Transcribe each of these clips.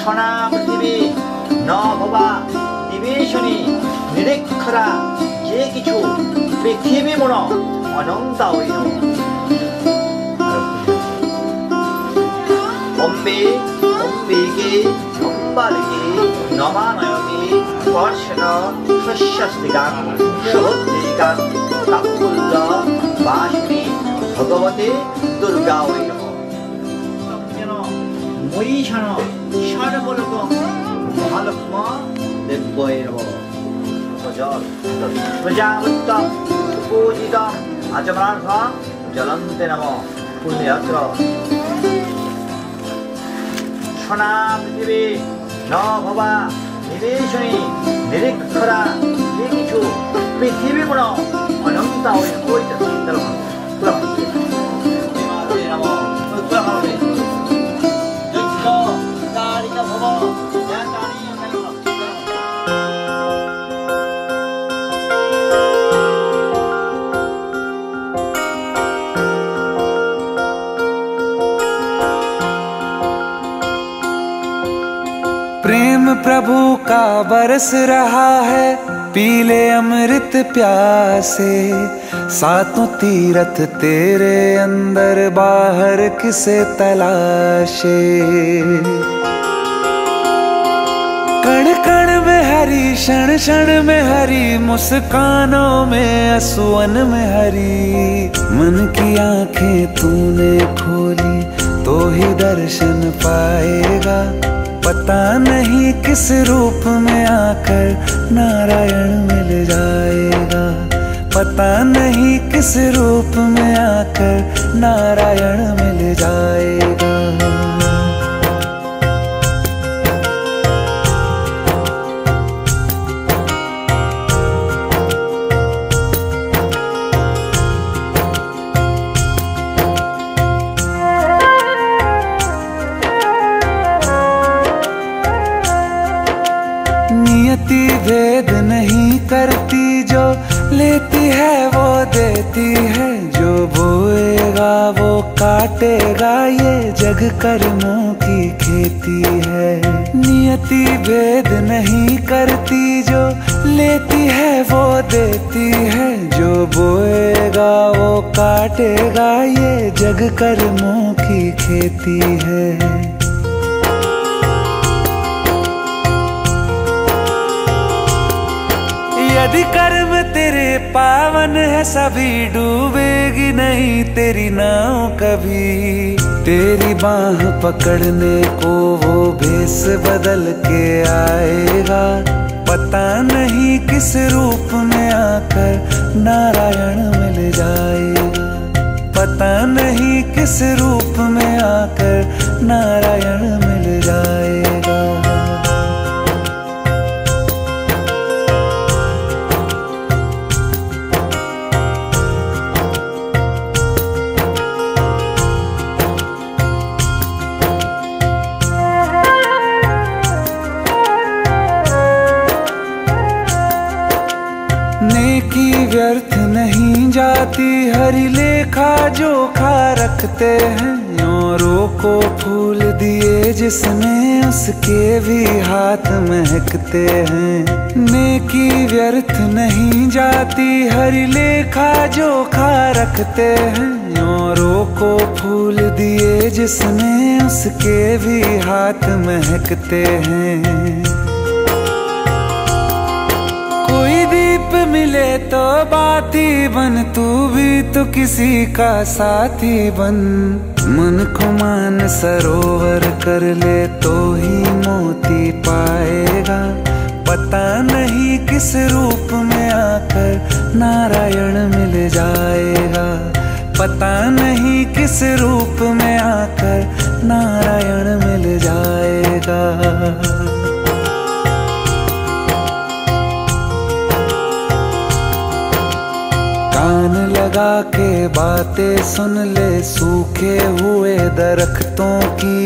Sanna পৃথিবী নভবা নিবেশনী নিরীক্ষরা যে কিছু পৃথিবী মন অনন্ত হইল অম্বে অম্বিকে অম্বালিকে নমানয়তে স্পর্শন শস্যস্তিকাং সহস্তিকাং তাৎপুল্য বাসিনী ভগবতে দুর্গা হইল মহিষাণ সর্বলোক মহালক্ষ্ম দেব্যৈ নমঃ প্রজাপত্য পূজিত আচমনার্থ জ্বলন্তে নমঃ পুণ্যত্র ছনা পৃথিবী নভবা নিবেশনী নিরীক্ষরা যে কিছু পৃথিবী মন অনন্ত হইতে प्रेम प्रभु का बरस रहा है, पीले अमृत प्यासे। सातों तीरथ तेरे अंदर बाहर किसे तलाशे। कण कण में हरी, क्षण क्षण में हरी, मुस्कानों में असुवन में हरी। मन की आंखें तूने खोली तो ही दर्शन पाएगा। पता नहीं किस रूप में आकर नारायण मिल जाएगा। पता नहीं किस रूप में आकर नारायण मिल जाएगा। नियति भेद नहीं करती, जो लेती है वो देती है। जो बोएगा वो काटेगा, ये जग कर्मों की खेती है। नियति भेद नहीं करती, जो लेती है वो देती है। जो बोएगा वो काटेगा, ये जग कर्मों की खेती है। यदि कर्म तेरे पावन है, सभी डूबेगी नहीं तेरी नाव कभी। तेरी बाह पकड़ने को वो भेष बदल के आएगा। पता नहीं किस रूप में आकर नारायण मिल जाएगा। पता नहीं किस रूप में आकर नारायण मिल जाएगा। नेकी व्यर्थ नहीं जाती, हरि लेखा जोखा रखते हैं। औरों को फूल दिए जिसने, उसके भी हाथ महकते हैं। नेकी व्यर्थ नहीं जाती, हरि लेखा जोखा रखते हैं। औरों को फूल दिए जिसने, उसके भी हाथ महकते हैं। कोई दीप मिले तो बाती बन, तू भी तो किसी का साथी बन। मन को मान सरोवर कर ले तो ही मोती पाएगा। पता नहीं किस रूप में आकर नारायण मिल जाएगा। पता नहीं किस रूप में आकर नारायण मिल जाएगा। कान लगा के बातें सुन ले सूखे हुए दरख्तों की।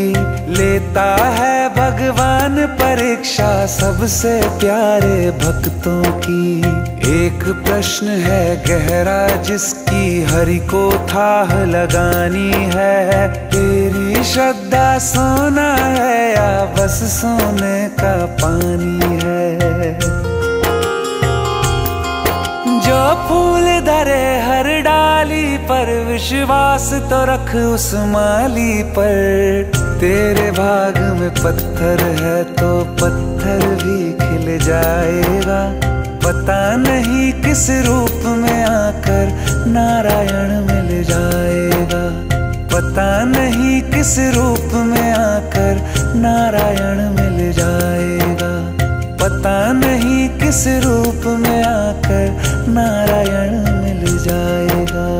लेता है भगवान परीक्षा सबसे प्यारे भक्तों की। एक प्रश्न है गहरा जिसकी हरि को थाह लगानी है। तेरी श्रद्धा सोना है या बस सोने का पानी है। जो फूल धरे हर डाली पर, विश्वास तो रख उस माली पर। तेरे भाग में पत्थर है तो पत्थर भी खिल जाएगा। पता नहीं किस रूप में आकर नारायण मिल जाएगा। पता नहीं किस रूप में आकर नारायण मिल जाएगा। पता नहीं किस रूप में आकर नारायण मिल जाएगा।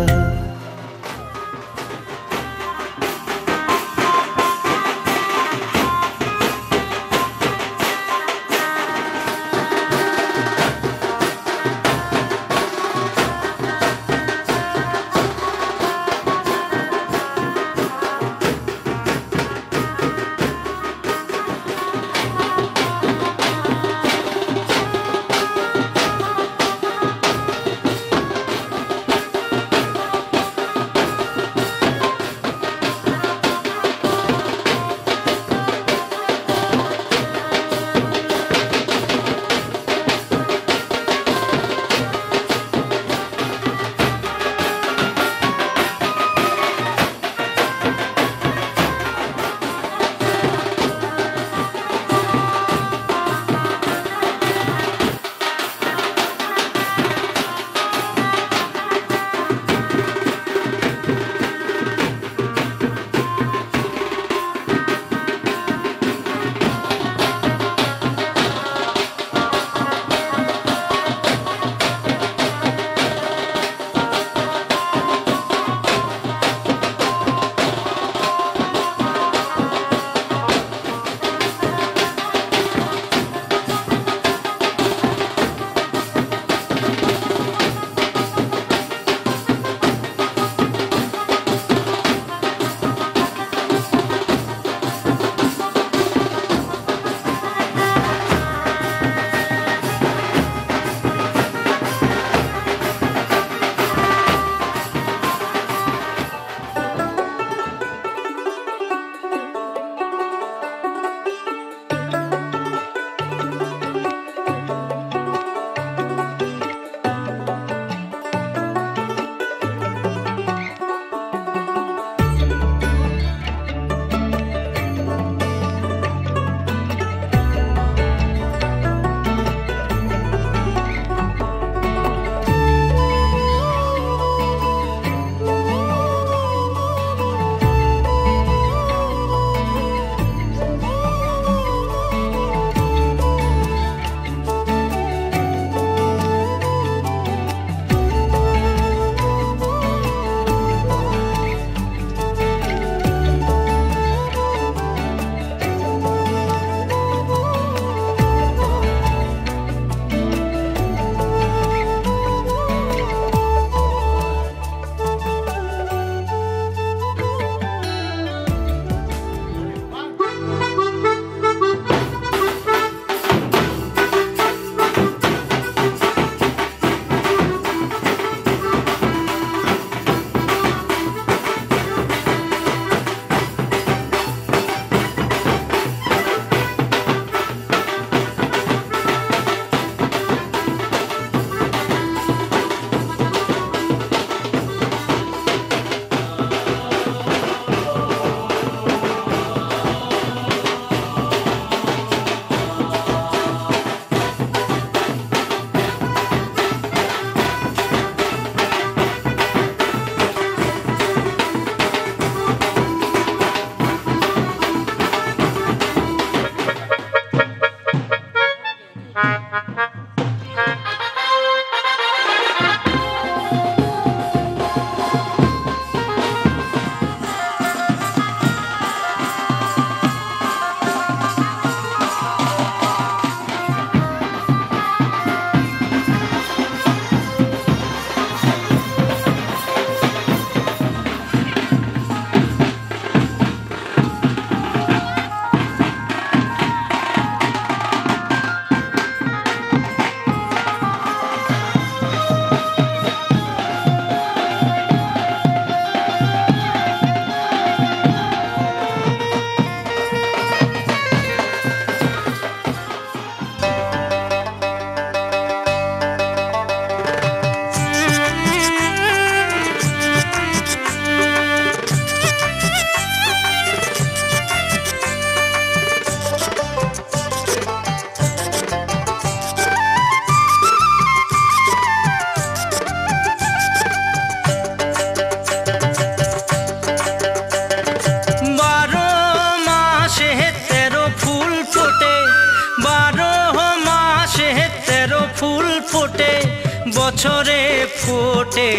বছরে ফোটে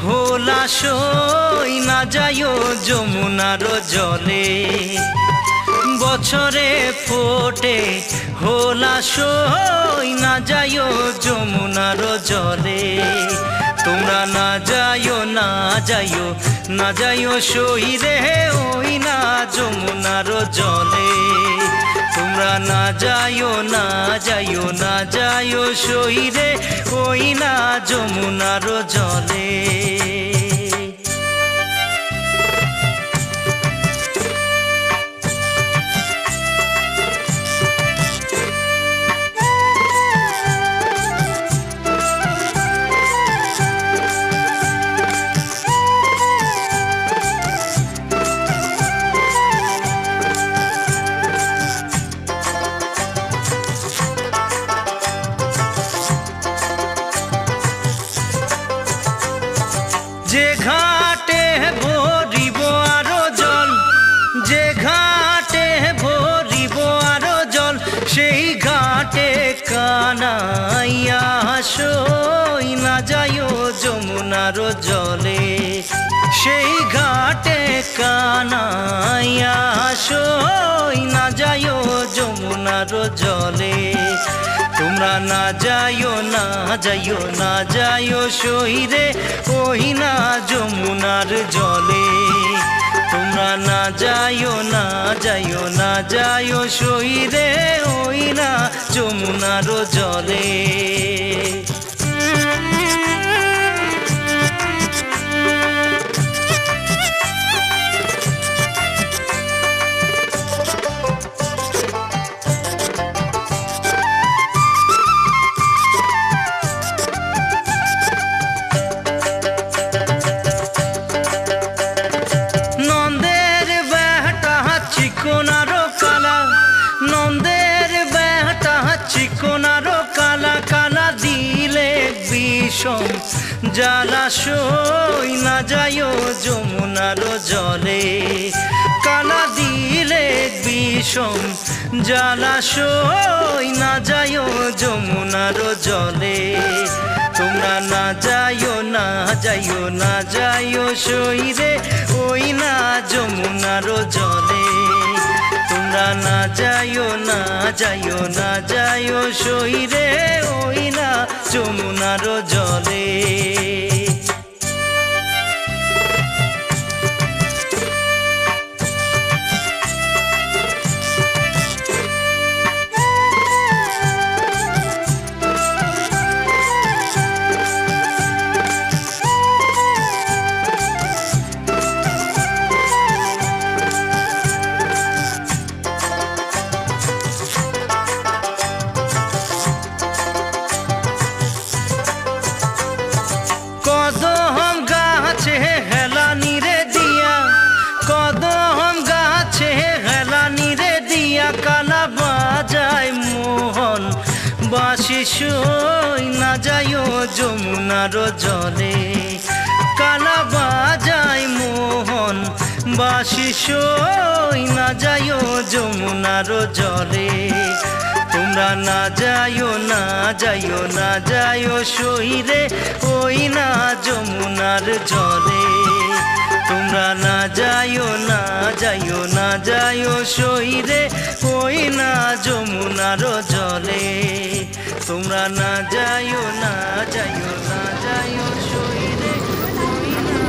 হোলাসই না যাইও যমুনার জলে বছরে ফোটে হোলাসই না যাইও যমুনার জলে তোমরা না যাইও না যাইও না যাইও সই রে ওই না যমুনার জলে তোমরা না যাইও না যাইও না যাইও সই রে ওই না যমুনার জলে যে ঘাটে ভরিব আরো জল যে ঘাটে ভরিব আরো জল সেই ঘাটে কানাইয়া সই না যাইও যমুনার জলে সেই ঘাটে কানাইয়া সই না যাইও যমুনার জলে তোমরা না যাইও না যাইও না যাইও সই রে ওই না যমুনার জলে তোমরা না যাইও না যাইও না যাইও সই রে ওই না যমুনার জলে জলাশয় না যাইও যমুনার জলে কালা দিলে বিষম জলাশয় না যাইও যমুনার জলে তোমরা না যাইও না যাইও না যাইও সই রে ওই না যমুনার জলে তোমরা না যাইও না যাইও না যাইও সই রে ওই না যমুনার জলে কদম গাছে হেলানি রে দিয়া কদম গাছে হেলানি রে দিয়া কালা বাজায় মোহন বাঁশি সই না যাইও যমুনার জলে কালা বাজায় মোহন বাঁশি সই না যাইও যমুনার জলে তোমরা না যাইও না যাইও না যাইও সই রে ওই না যমুনার জলে তোমরা না যাইও না যাইও না যাইও সই রে ওই না যমুনার জলে তোমরা না যাইও না যাইও না যাইও সই রে ওই না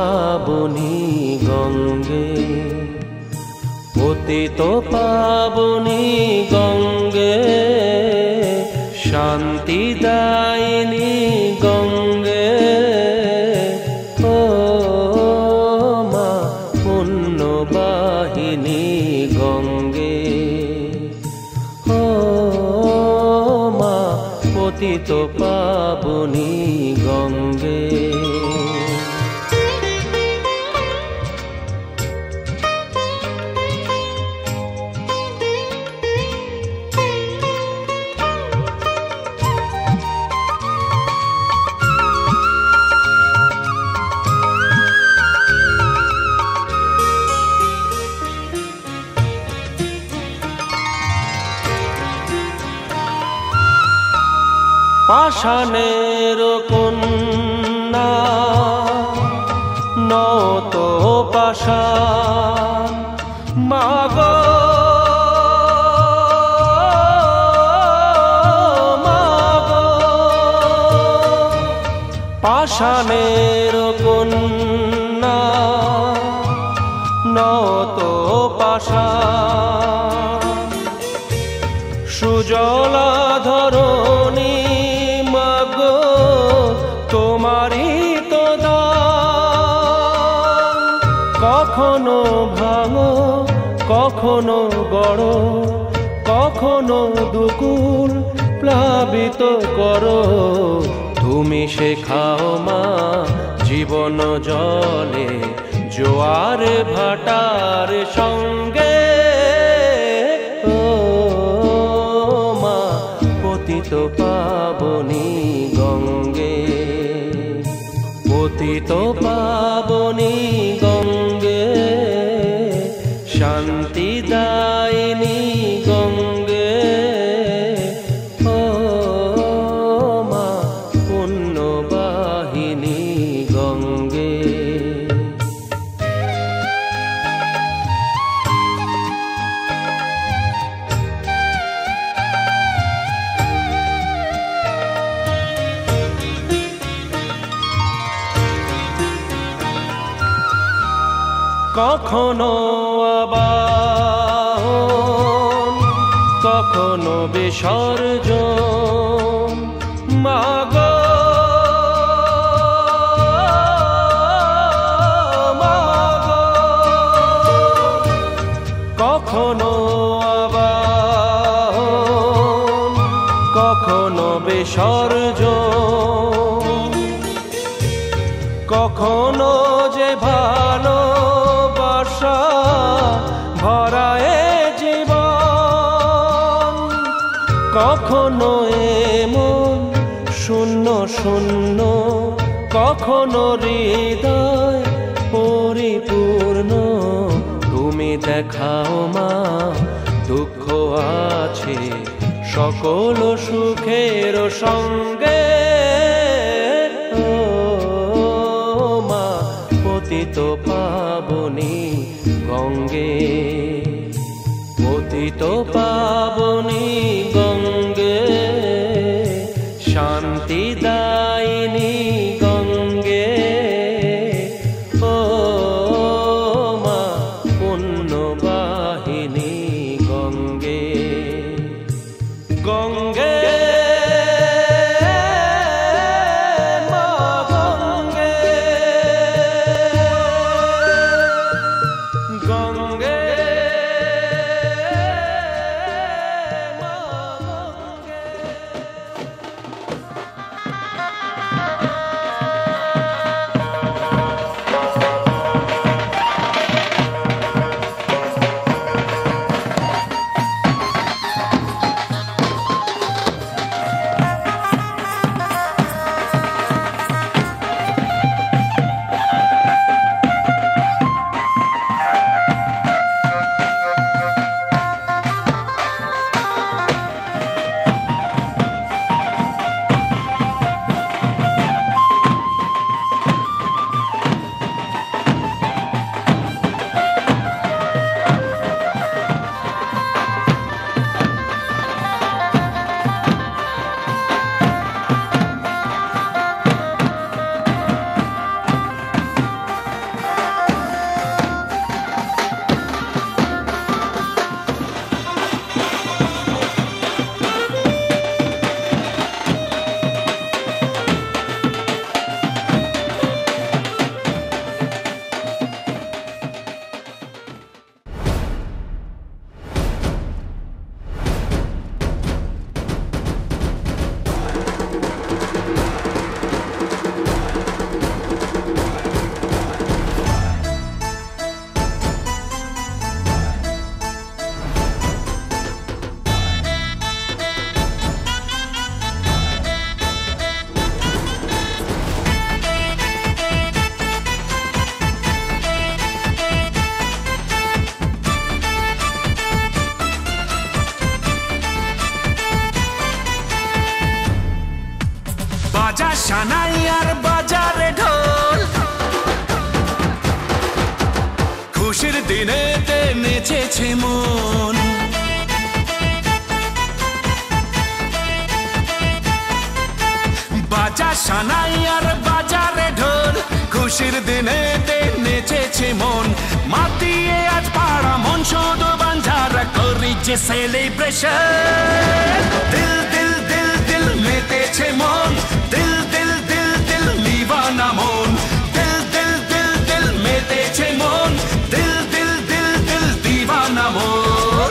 পাবনী গঙ্গে পতিত পাবনী গঙ্গে শান্তিদায়িনী গঙ্গে ও মা পুণ্যবাহিনী গঙ্গে ও মা পতিত পাবনী গঙ্গে পাষাণের কন্যা নত পাষাণ মাগো মাগো পাষাণের কন্যা নত পাষাণ সুজলা ধরণী তোমারই তো দান কখনো ভাঙো কখনো গড়ো কখনো দুকুল প্লাবিত করো তুমি শেখাও মা জীবন জলে জোয়ার ভাটার সঙ্গে ও মা পতিত পাবনী গঙ্গে পতিত পাবনী গঙ্গে শান্তিদায়িনী গঙ্গে ও মা পুণ্যবাহিনী গঙ্গে কখনো আবাহন কখনো বিসর্জন মাগো মাগো কখনো আবাহন কখনো বিসর্জন কখনো যে ভালো ভরায়ে জীবন কখনো এমন শূন্য শূন্য কখনো হৃদয় পরিপূর্ণ তুমি দেখাও মা দুঃখ আছে সকল সুখের সঙ্গে ও মা পতিত পাবনী গঙ্গে পতিত পাবনী গঙ্গে শান্তিদায়িনী গঙ্গে ও মা পুণ্যবাহিনী গঙ্গে গঙ্গে গঙ্গে মা খুশির দিনেতে নেচেছে মন। বাজা সানাই আর বাজারে ঢোল, খুশির দিনেতে নেচেছে মন। মাতিয়ে আজ পাড়া মন শুধু বাঞ্ঝারা করি যে সেলিব্রেশন। দিল দিল দিল দিল মেতেছে মন, দিল দিল দিল দিল দিওয়ানা মন। দিল দিল দিল দিল মেতেছে মন, দিল দিল দিল দিল দিওয়ানা মন।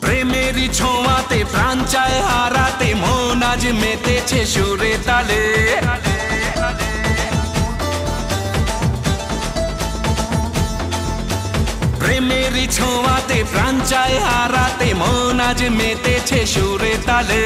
প্রেমেরই ছোঁয়াতে প্রাণ চায় হারাতে, মন আজ মেতেছে সুরে তালে। প্রেমেরই ছোঁয়াতে প্রাণ চায় হারাতে, মন আজ মেতেছে সুরে তালে।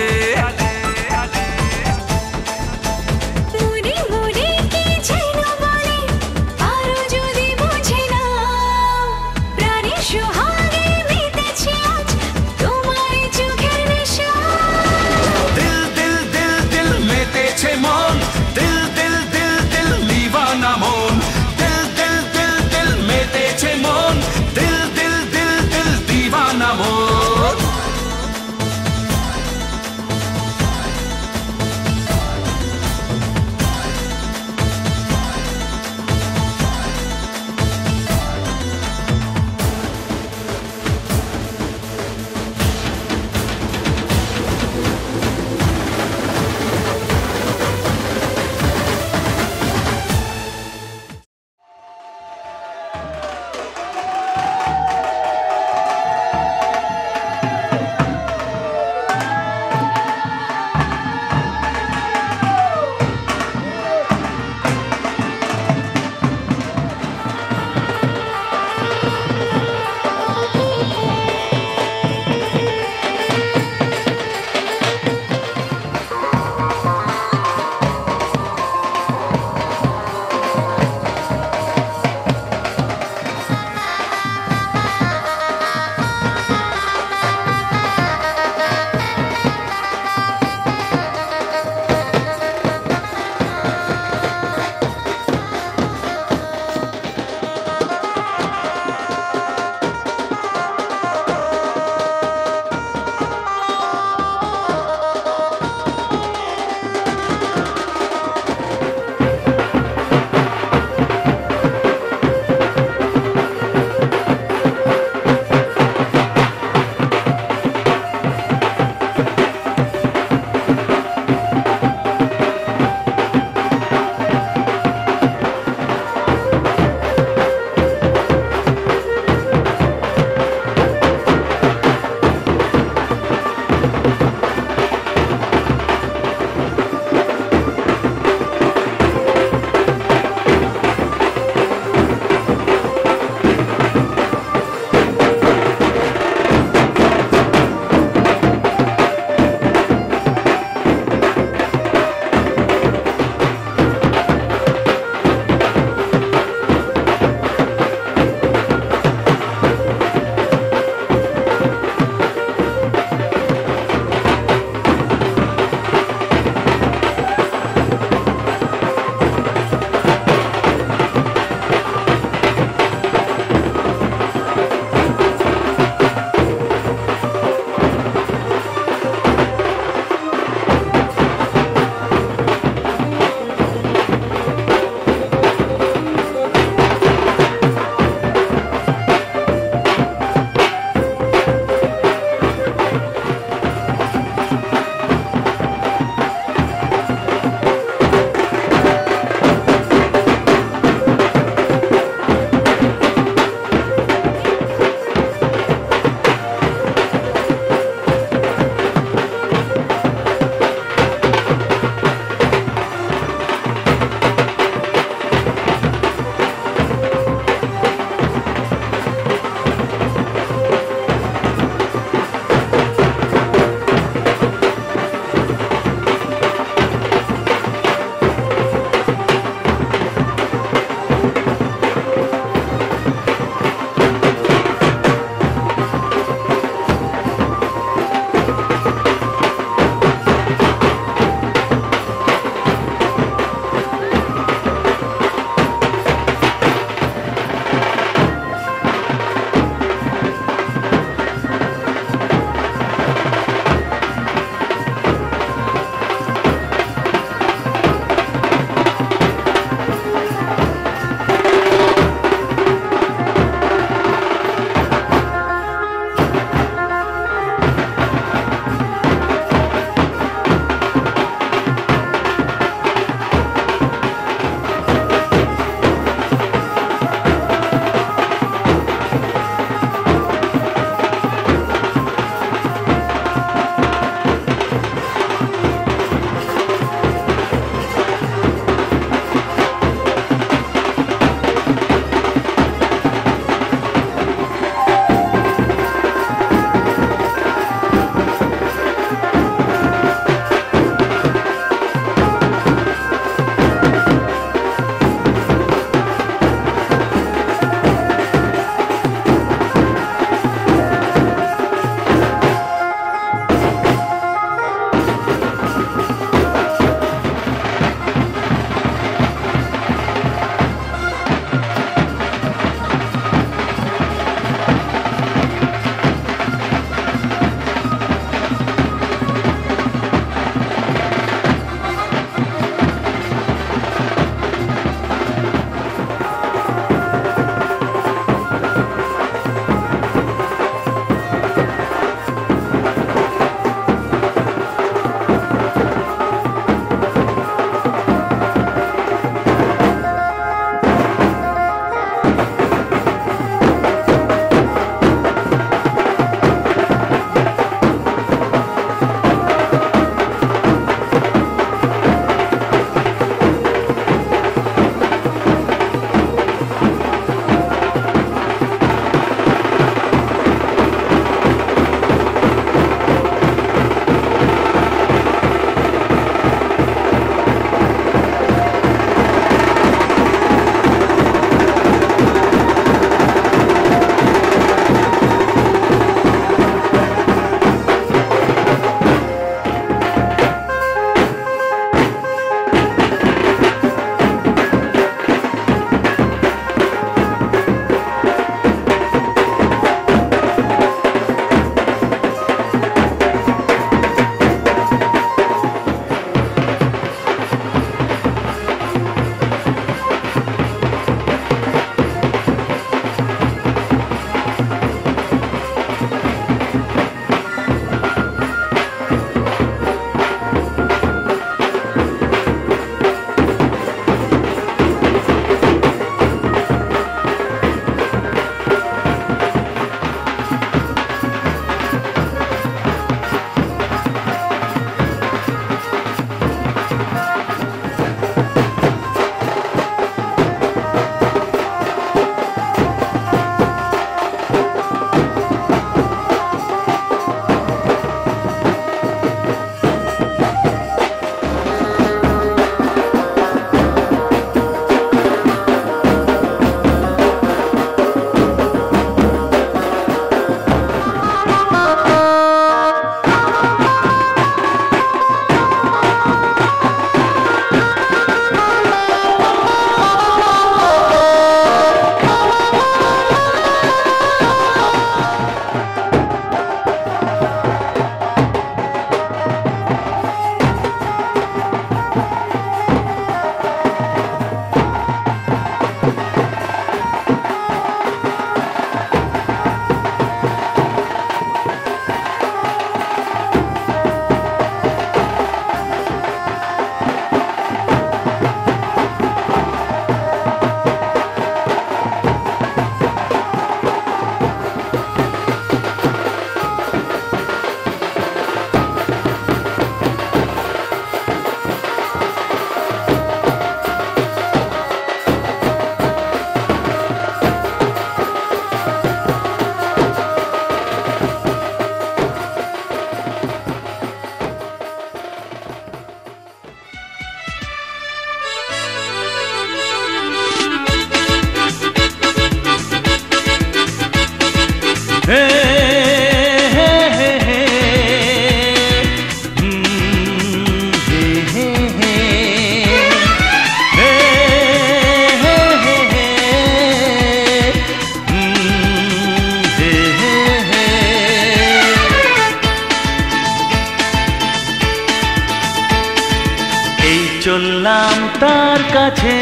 চললাম তার কাছে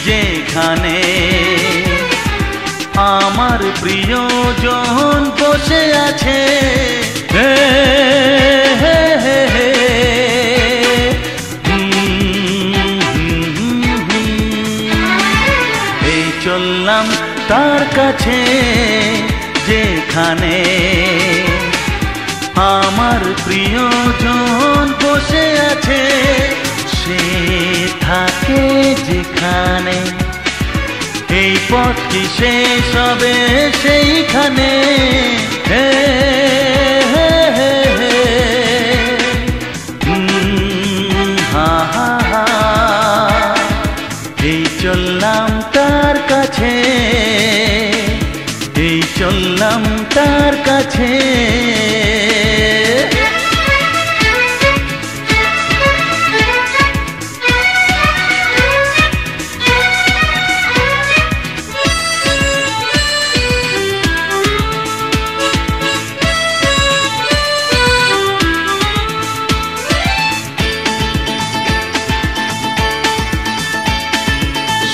যেখানে আমার প্রিয়জন বসে আছে। হে হে হে হে এই চললাম তার কাছে যেখানে আমার প্রিয়জন বসে আছে। সে থাকে যেখানে এই পথটি শেষ হবে সেইখানে। হে হে হে হে হা হা হা এই চললাম তার কাছে, এই চললাম তার কাছে।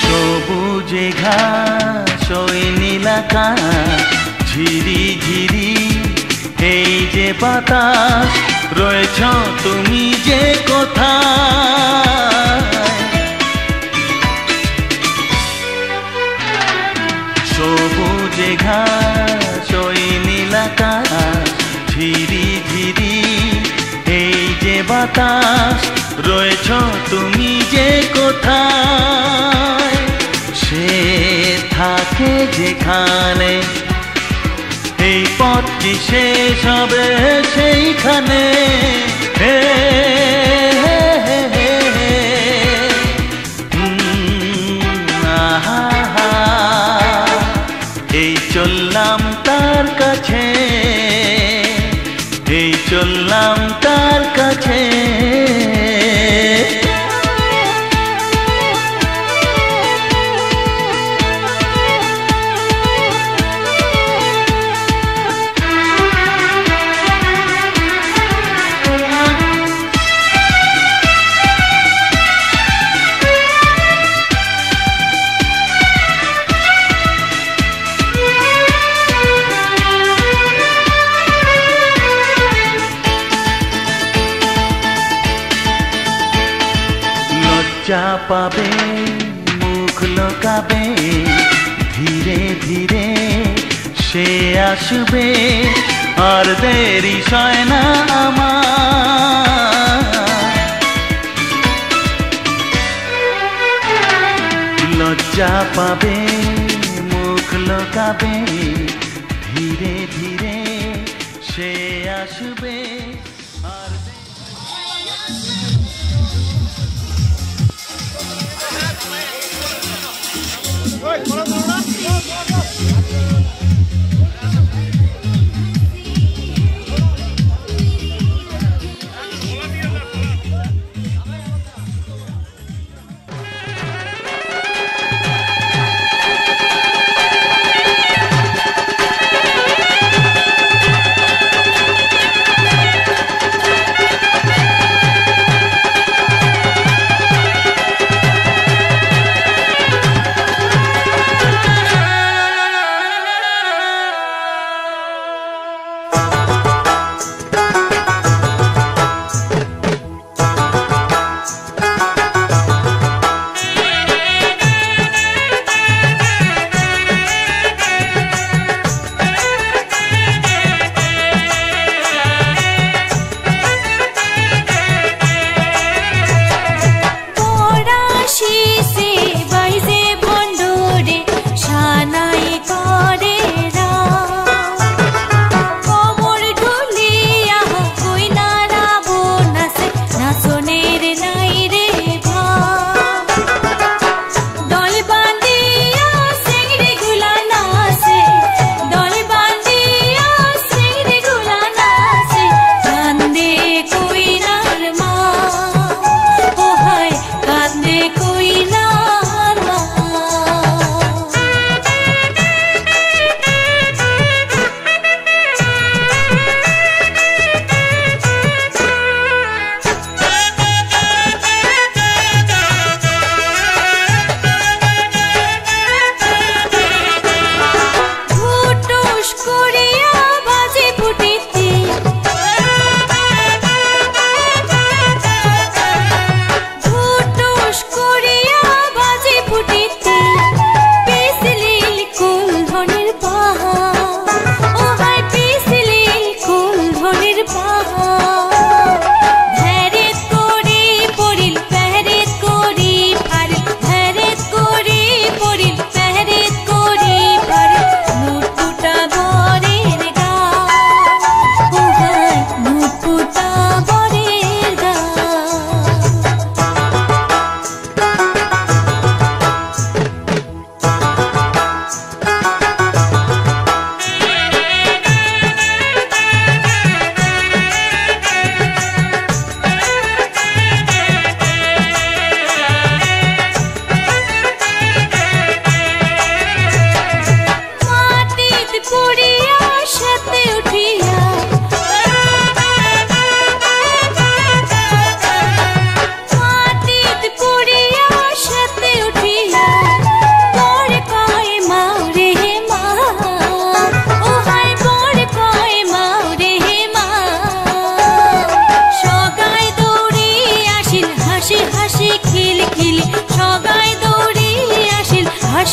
সবুজে ঘাস ওই নীলাকাশ ঝিরি ঝিরি এই যে বাতাস রয়েছ তুমি যে কোথায়। সবুজে ঘাস ওই নীলাকাশ ঝিরি ঝিরি এই যে বাতাস রয়েছ তুমি যে কোথায়। সে থাকে যেখানে এই পথটি শেষ হবে সেইখানে। হে হে হে হে আহা হা এই চললাম তার কাছে, এই চললাম তার কাছে। লজ্জা পাবে মুখ লোকাবে ধীরে ধীরে সে আসবে আর দেরি সয় না আমার। লজ্জা পাবে মুখ লোকাবে ধীরে ধীরে সে আসবে আর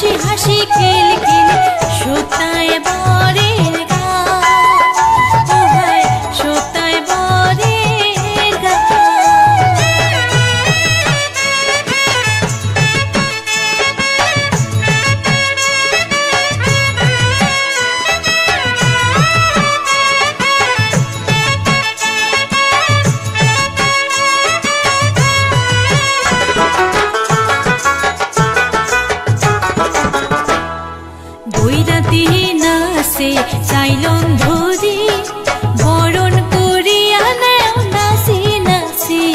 হাসি হাসি খেল খেল সোতায় বরের গায় সোতায় বরের গায় বৈরাতি নাচে চাইলন ধরি বরণ করিয়া নেও নাচি নাচি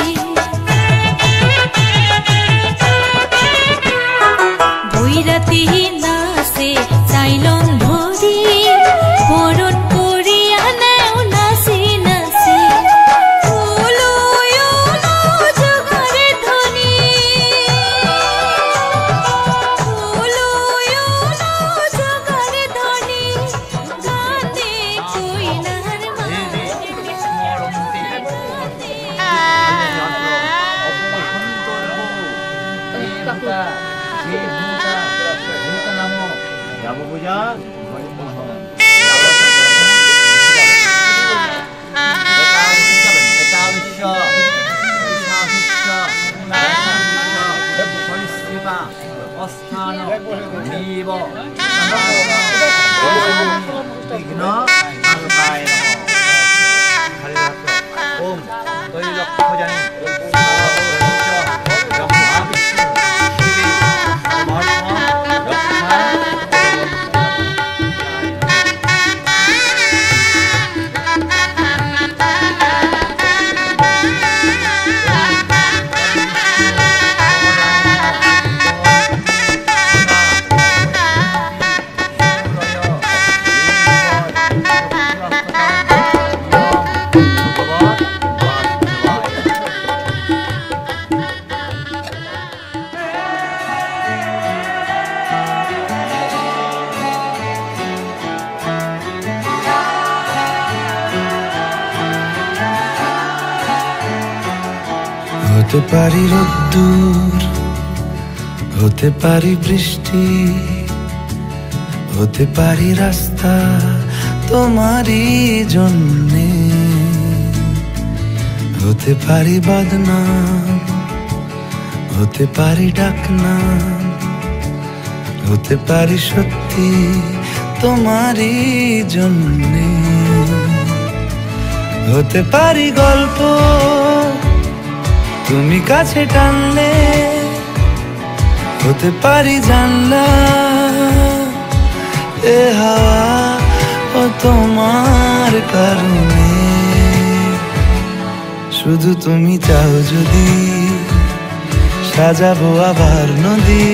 বৈরাতি নাচে চাইলন ধরি বরণ করিয়া নেও নাচি নাচি উলু উলু জোগাড়ে ধ্বনি উলু উলু জোগাড়ে ধ্বনি গানে কইলার মাঝে হতে পারি রোদ্দুর হতে পারি বৃষ্টি হতে পারি রাস্তা তোমারই জন্যে হতে পারি বদনাম হতে পারি ডাকনাম হতে পারি সত্যি তোমারই জন্যে হতে পারি গল্প তুমি কাছে টানলে হতে পারি জানলা এ হাওয়া ও তোমার কারণে শুধু তুমি চাও যদি সাজাবো আবার নদী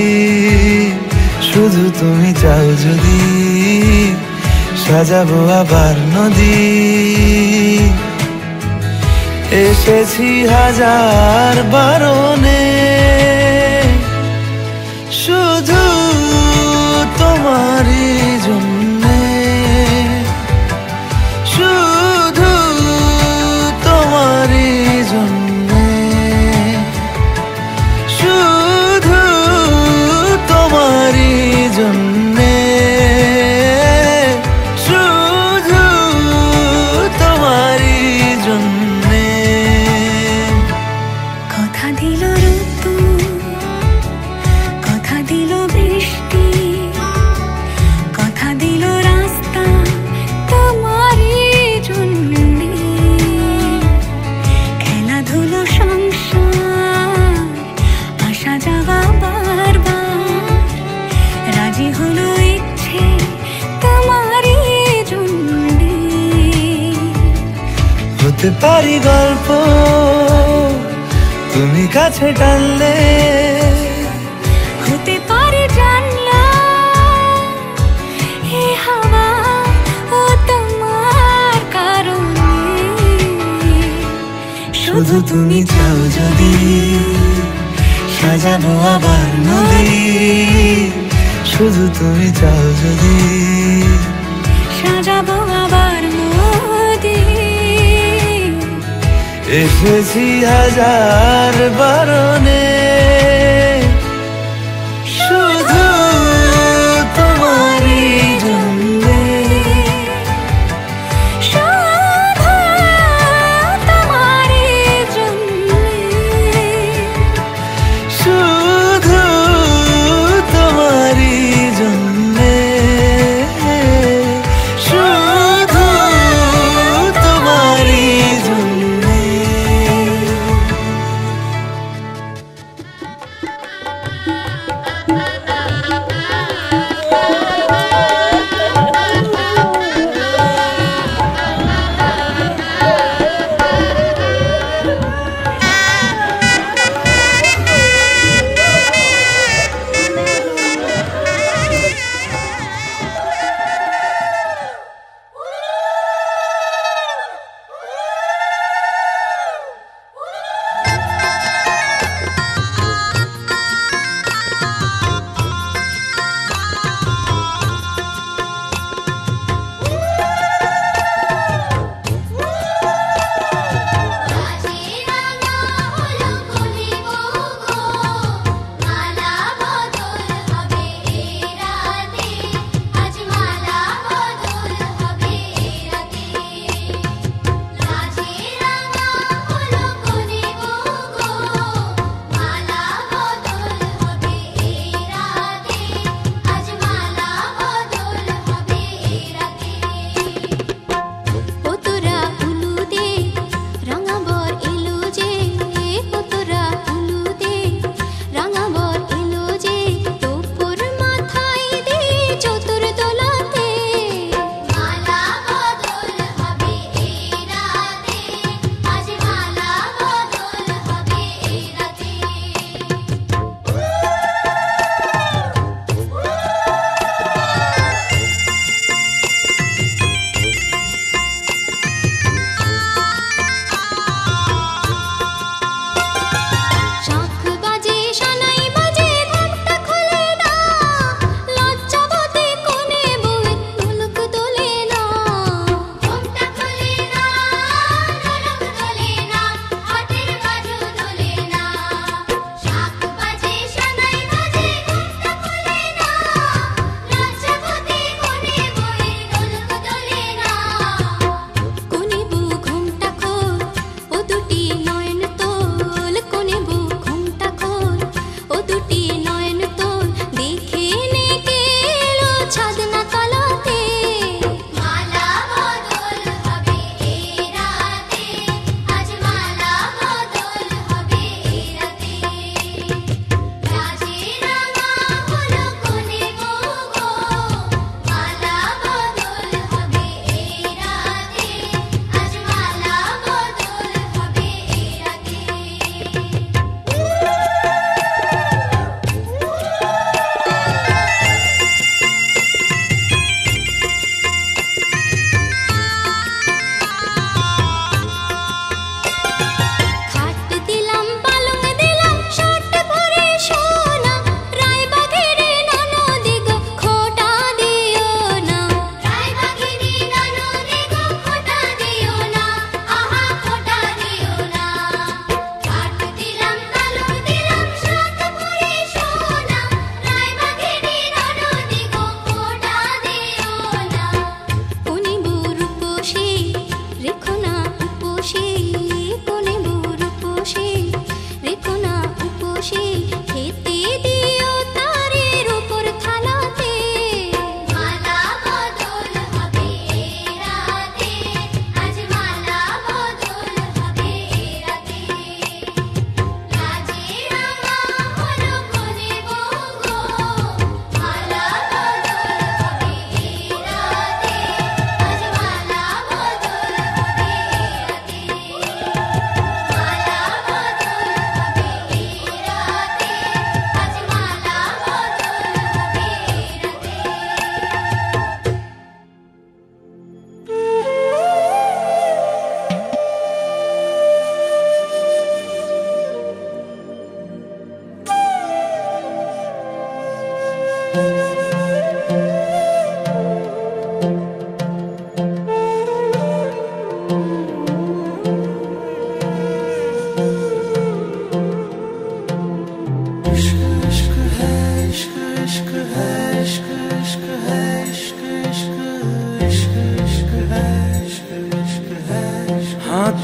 শুধু তুমি চাও যদি সাজাবো আবার নদী এসেছি হাজার বারণে শুধু তোমারই জন্যে শুধু তোমারই জন্যে শুধু তোমারই জন্যে শুধু তোমারই জন্যে কথা দিল ঋতু কথা দিল বৃষ্টি কথা দিল রাস্তা তোমারই জন্যে খেলাধুলো সংসার আসা যাওয়া বারবার রাজি হলো ইচ্ছে তোমারই জন্যে হতে পারি গল্প তুমি কাছে টানলে হতে পারে জানলা এ হাওয়া ও তোমার কারণে শুধু তুমি চাও যদি সাজাবো আবার নদী শুধু তুমি চাও যদি সাজাবো আবার নদী এসেছি হাজার বারণে শুধু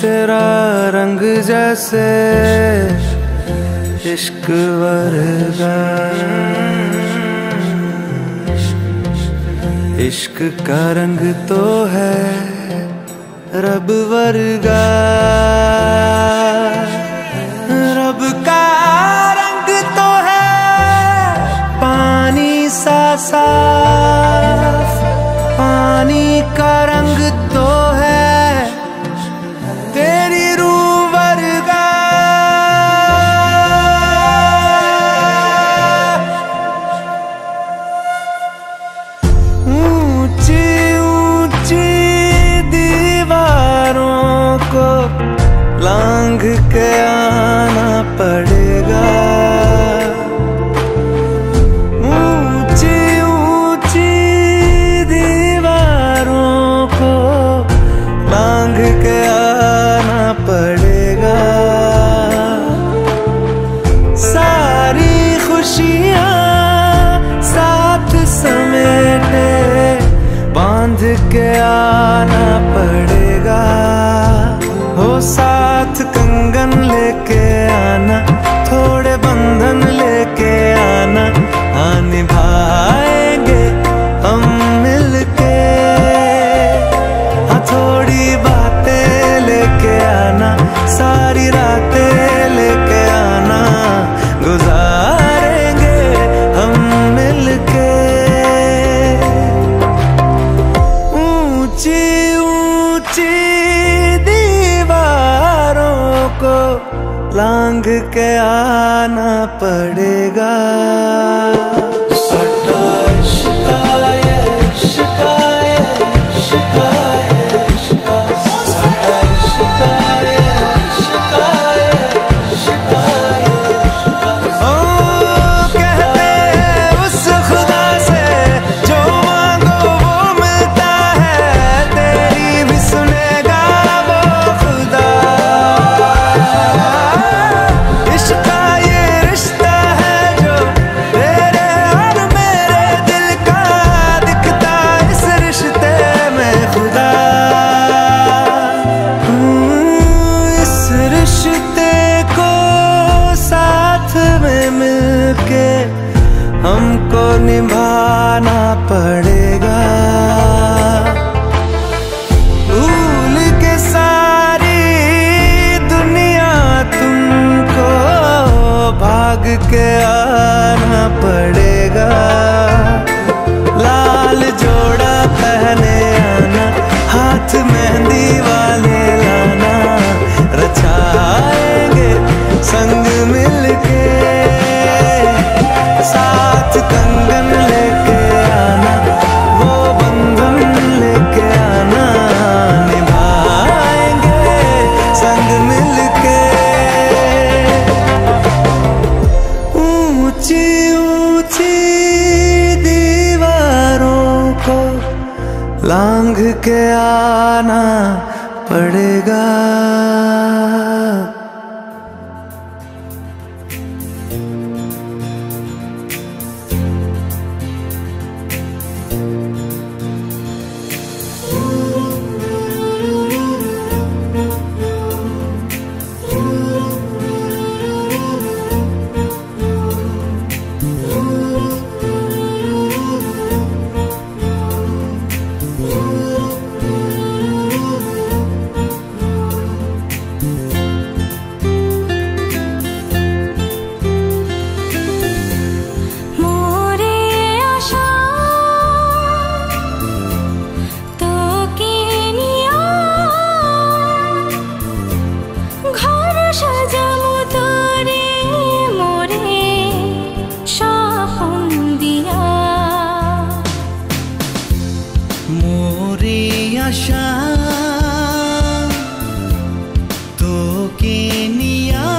तेरा रंग जैसे इश्क वर्गा, इश्क का रंग तो है रब वर्गा, रब का रंग तो है पानी सा साफ, पानी का रंग तो है तेरी रूह वर्गा। ऊंची ऊंची दीवारों को लांघ के आना पड़ेगा, ऊंची ऊंची दीवारों को लांघ के पड़ेगा। सारी खुशियां साथ समेटे बांध के आना पड़ेगा, हो साथ कंगन लेके आना, थोड़े बंधन लेके आना, निभाएंगे हम मिलके, थोड़ी बातें लेके आना, सारी रातें लेके आना, गुजारेंगे हम मिलके। ऊंची ऊंची दीवारों को लांघ के आना पड़ेगा। हमको निभाना पड़ेगा, भूल के सारी दुनिया तुमको भाग के आना पड़ेगा। लाल जोड़ा पहने आना, हाथ मेहंदी वाले लाना, रचाएंगे संग मिलके, साथ कंगन लेके आना, वो बंधन लेके आना, निभाएंगे संग मिलके। ऊंची ऊंची दीवारों को लांघ के आना पड़ेगा। আশা তোকে নিয়া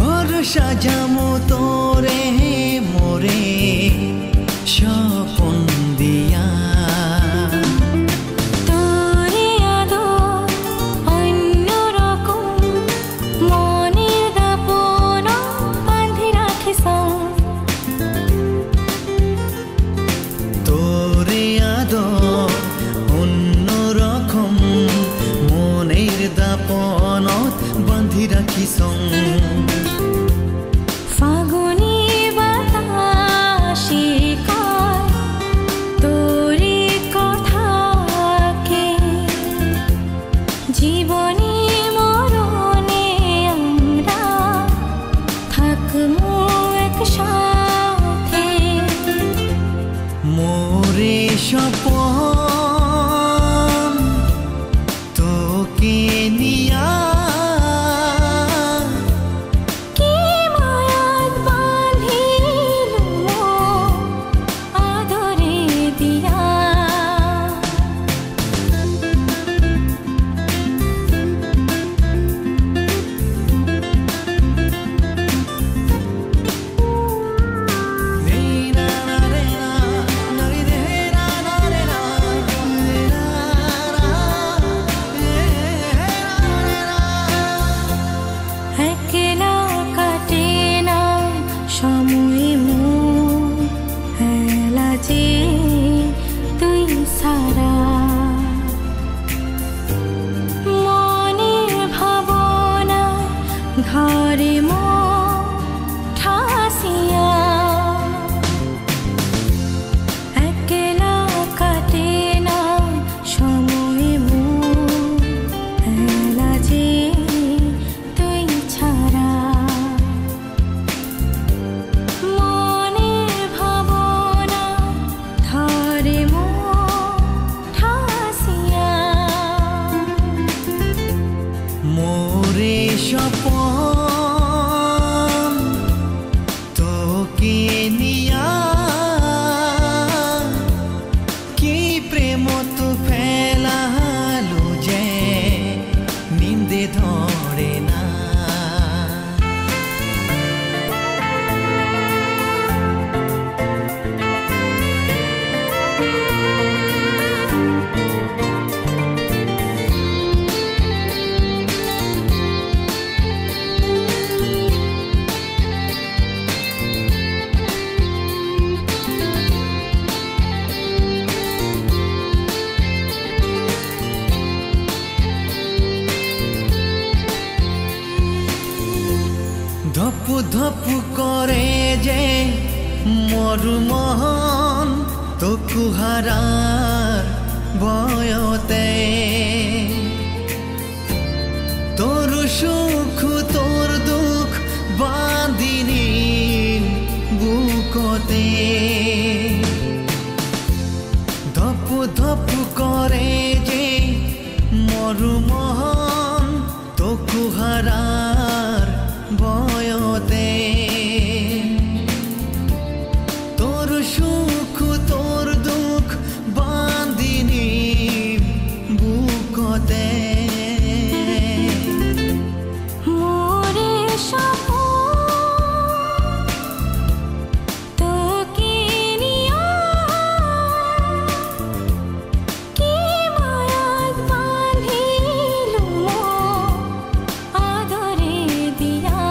ঘর সাজামো তোরে আপনত বান্ধি ৰাখিছোঁ ফাগুনি বাতাসে কয় তোরে কথাকে জীবনে মরণে আমরা থাকবো একসাথে মোরে সপন তোকে নিয়া কি মায়াত বাঁধিলো আদরে দিয়া একলা কাটে না সময় মোর হেলা যে তুই সারা মনের ভাবনা ঘরে মোর ঠাসিয়া একলা কাটে না সময় মোর হেলা যে তুই ছাড়া মনের ভাবনা ধরে মোর ঠাসিয়া মোরে সপন তোকে নিয়া কি প্রেম তো ফেলালো যে নিন্দে ধরে না ধপু ধপু করে যে মরুমহন তোকু হারার বয়তে তোর সুখ তোর দুঃখ বাঁধিনি বুকতে ধপু ধপু করে যে মরুমহন তোকু হারার বয়তে তোর সুখ তোর দুঃখ বাঁধিনি বুকতে মোরে সপন তোকে নিয়া কি মায়াত বাঁধিলো আদরে দিয়া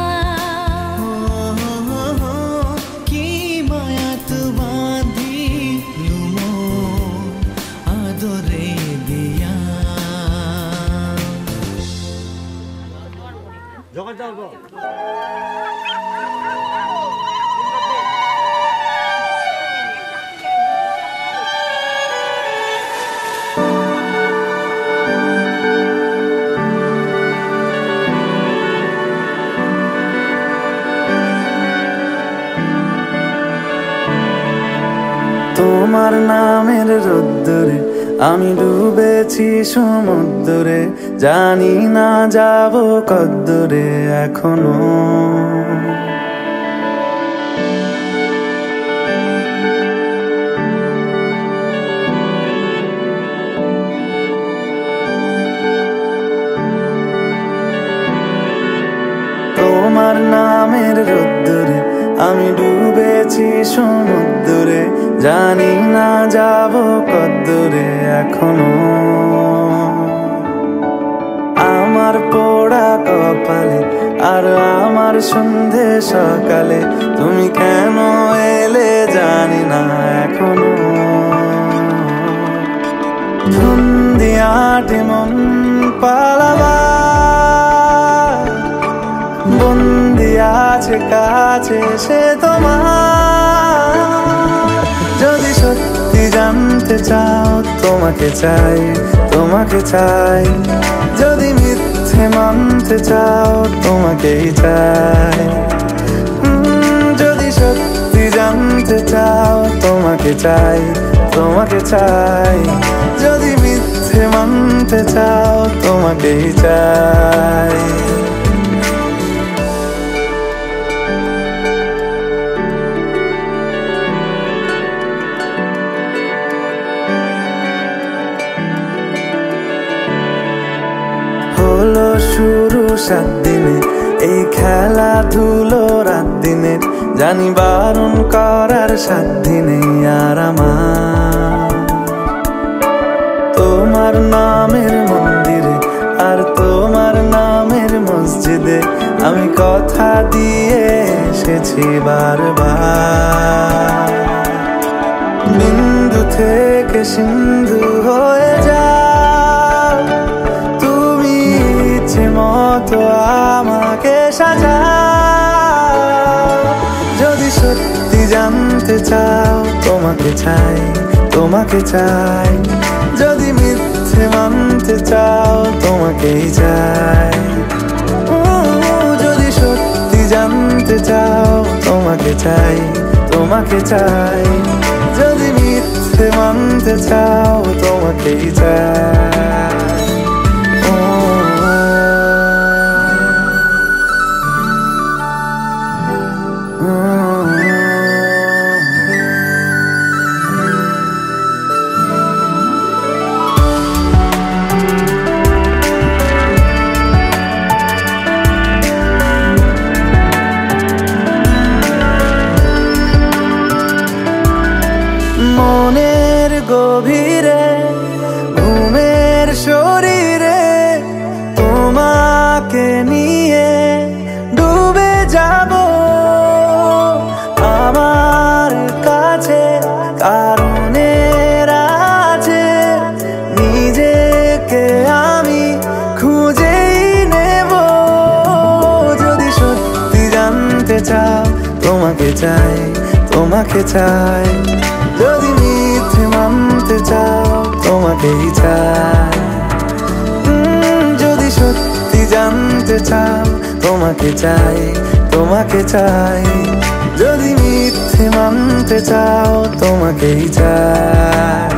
কি মায়াত বাঁধিলু মোর আদরে দিয়া জগৎ যাও গো তোমার নামের রোদ্দুরে আমি ডুবেছি সমুদ্রে জানি না যাব কদ্দুরে এখনো তোমার নামের রোদ্দুরে আমি ডুবেছি সমুদ্রে জানি না যাব কদ্দুরে এখনো আমার পোড়া কপালে আর আমার সন্ধে সকালে তুমি কেন এলে জানি না এখনো ধুন্দিয়াটি মন পালাবা কাছে কাছে এসে তোমার যদি সত্যি জানতে চাও তোমাকে চাই তোমাকে চাই যদি মিথ্যে মানতে চাও তোমাকেই চাই যদি সত্যি জানতে চাও তোমাকে চাই তোমাকে চাই যদি মিথ্যে মানতে চাও তোমাকেই চাই হলো শুরু 7 দিনে এই খেলাধুলো রাত দিনে জানি বারণ করার সাধ্য নেই আর আমার তোমার নামের মন্দিরে আর তোমার নামের মসজিদে আমি কথা দিয়ে এসেছি বারবার বিন্দু থেকে সিন্ধু হয়ে যাও তুমি ইচ্ছে মতো আমাকে সাজাও যদি সত্যি জানতে চাও তোমাকে চাই তোমাকে চাই যদি মিথ্যে মানতে চাও তোমাকেই চাই যদি সত্যি জানতে চাও তোমাকে চাই তোমাকে চাই যদি মিথ্যে মানতে চাও তোমাকেই চাই মনের গভীরে ঘুমের শরীরে তোমাকে নিয়ে ডুবে যাব আমার কাছে কারণের আছে নিজেকে আমি খুঁজেই নেব যদি সত্যি জানতে চাও তোমাকে চাই তোমাকে চাই যদি মিথ্যে মানতে চাও তোমাকেই চাই যদি সত্যি জানতে চাও তোমাকে চাই তোমাকে চাই যদি মিথ্যে মানতে চাও তোমাকেই চাই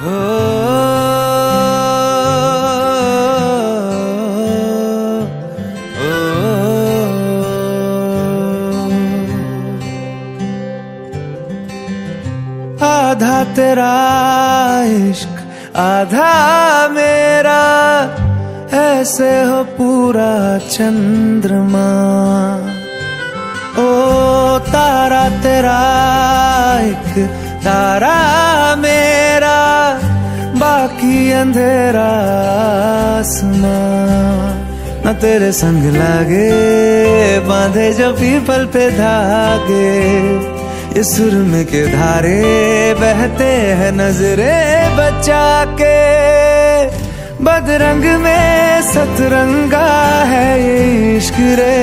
हो आधा तेरा इश्क आधा मेरा, ऐसे हो पूरा चंद्रमा। ओ तारा तेरा एक तारा मेरा, बाकी अंधेरा आसमां। न तेरे संग लागे बांधे जो पीपल पे धागे, ये सुरमे के धारे बहते हैं नजरे बचा के। बदरंग में सतरंगा है ये इश्क रे,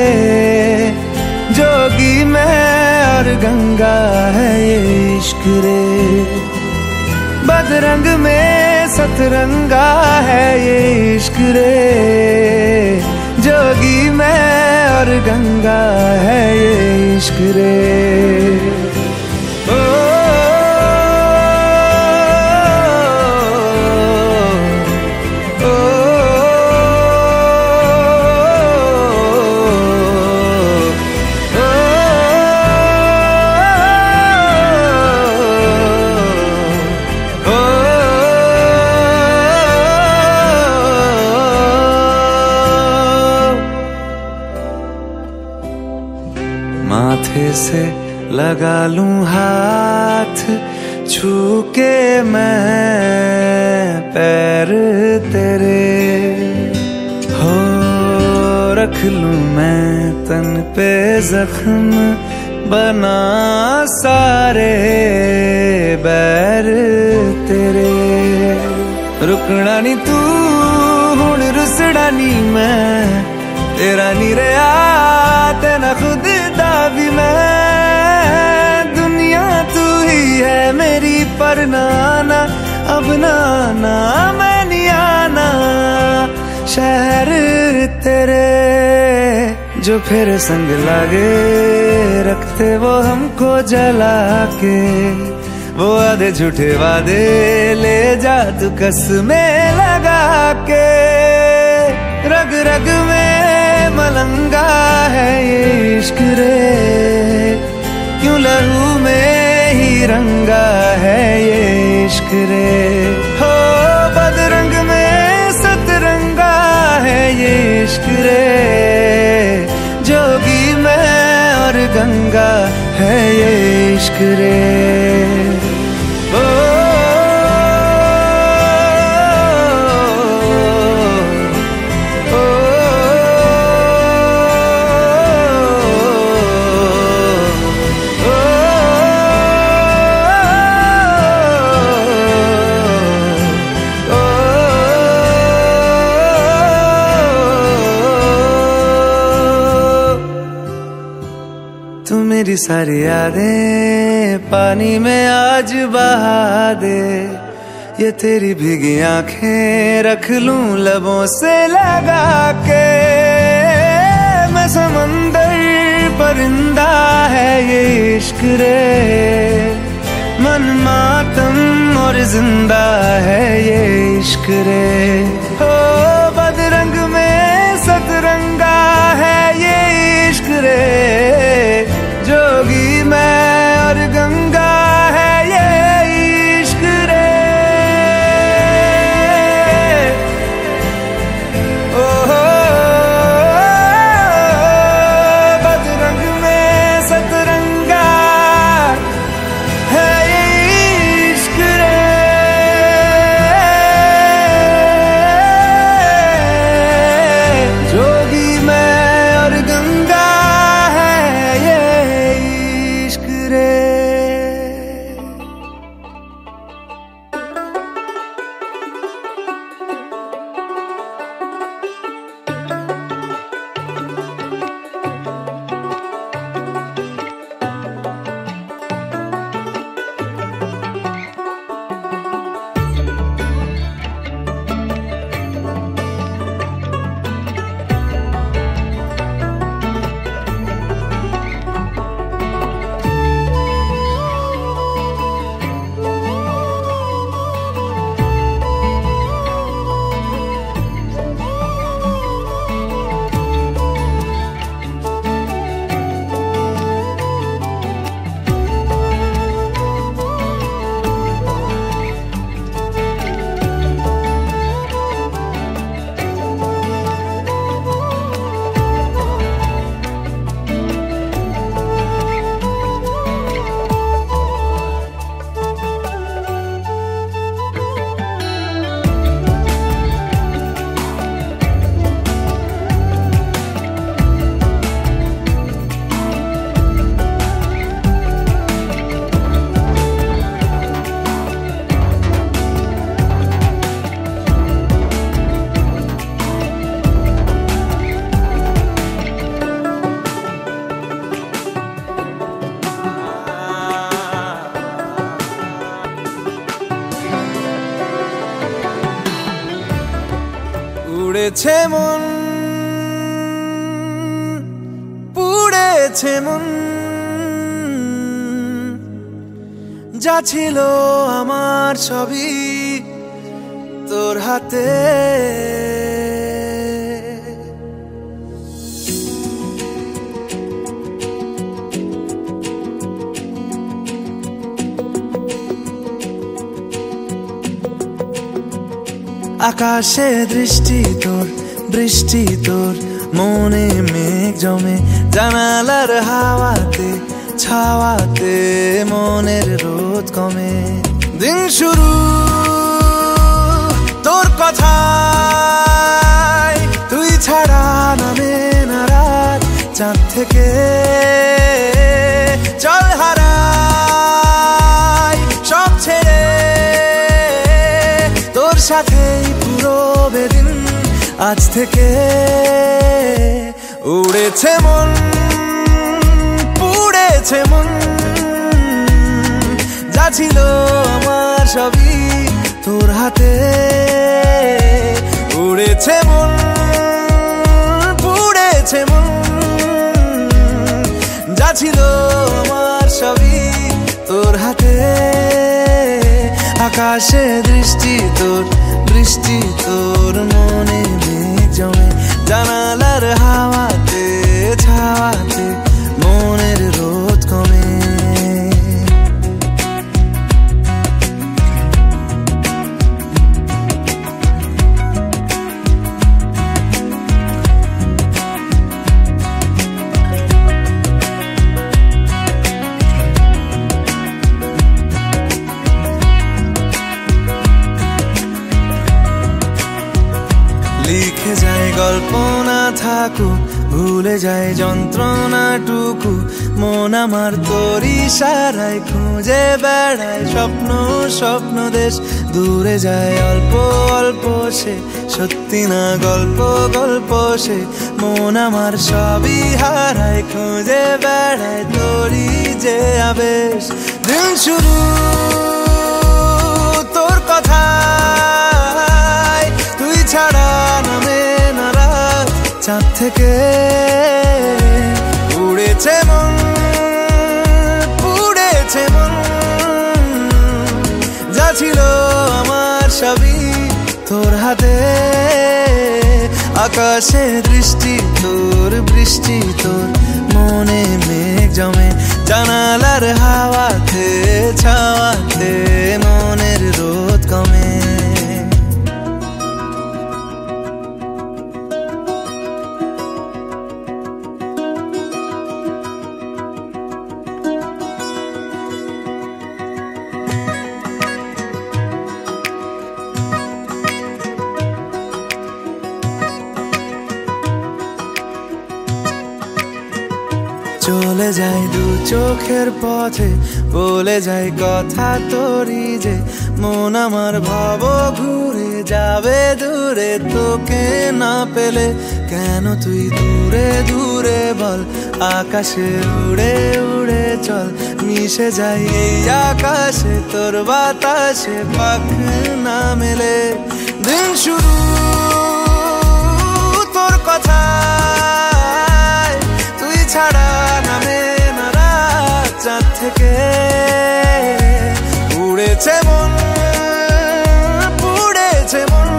जोगी मैं और गंगा है ये इश्क रे। बदरंग में सतरंगा है ये इश्क रे, जोगी मैं और गंगा है ये इश्क रे। माथे से लगा लूं हाथ, छू के मैं पैर तेरे, हो रख लूं मैं तन पे जख्म बना सारे बैर तेरे। रुकना नी तू हुण रुसड़ा नी मैं, तेरा नी रहा तेना खुद दा भी मैं। दुनिया तू ही है मेरी पर नाना, अब नाना मैं नहीं आना। शहर तेरे जो फिर संग लागे, रखते वो हमको जला के। वो आधे झूठे वादे ले जा तू कसमें लगा के। रग रग में मलंगा है ये इश्क रे, क्यों लहू में ही रंगा है ये इश्क रे। हो बदरंग में सतरंगा है ये इश्क रे, जोगी मैं और गंगा है ये इश्क रे। तू मेरी सारी यादें पानी में आज बहा दे। ये तेरी भीगी आंखें रख लूं लबों से लगा के। मैं समंदर परिंदा है ये इश्क रे, मन मातम और जिंदा है ये इश्क रे। हो बदरंग में सतरंगा है ये इश्क रे, जोगी मैं और गंगा है ये इश्क रे। ओ बदरंग में सतरंगा है ये इश्क रे, जोगी मैं और गंगा है উড়েছে মন পুড়েছে মন যা ছিল আমার সবই তোর হাতে আকাশে দৃষ্টি তোর বৃষ্টি তোর মনে মেঘ জমে জানালার হাওয়াতে ছাওয়াতে মনের রোদ কমে দিন শুরু তোর কথায় তুই ছাড়া নামে না রাত চাঁদ থেকে চল হারাই সব ছেড়ে তোর সাথেই পুরো বেদিন আজ থেকে উড়েছে মন পুড়েছে মন যা ছিল আমার সবই তোর হাতে উড়েছে মন পুড়েছে মন যা ছিল আমার সবই তোর হাতে আকাশে দৃষ্টি তোর বৃষ্টি তোর মনে মেঘ জমে জানালার হাওয়াতে ছাওয়াতে মনের রোদ কমে লিখে যায় গল্প না থাকুক ভুলে যায় যন্ত্রণাটুকু মন আমার তোর ইশারায় খুঁজে বেড়ায় স্বপ্ন স্বপ্ন দেশ দূরে যায় অল্প অল্প সে সত্যি না গল্প গল্প সে মন আমার সবই হারায় খুঁজে বেড়ায় তোরই যে আবেশ দিন শুরু তোর কথা তুই ছাড়া নামে না রাত চাঁদ থেকে উড়েছে মন পুড়েছে মন যা ছিল আমার সবই তোর হাতে আকাশে দৃষ্টি তোর বৃষ্টি তোর মনে মেঘ জমে জানালার হাওয়াতে ছাওয়াতে মনের রোদ কমে চলে যায় দু চোখের পথে বলে যায় কথা তোরই যে মন আমার ভাব ঘুরে যাবে দূরে তোকে না পেলে কেন তুই দূরে দূরে বল আকাশে উড়ে উড়ে চল মিশে যাই এই আকাশে তোর বাতাসে পাখ না মেলে দিন শুরু তোর কথা তুই ছাড়া নামে না রাত চাঁদ থেকে উড়েছে মন পুড়েছে মন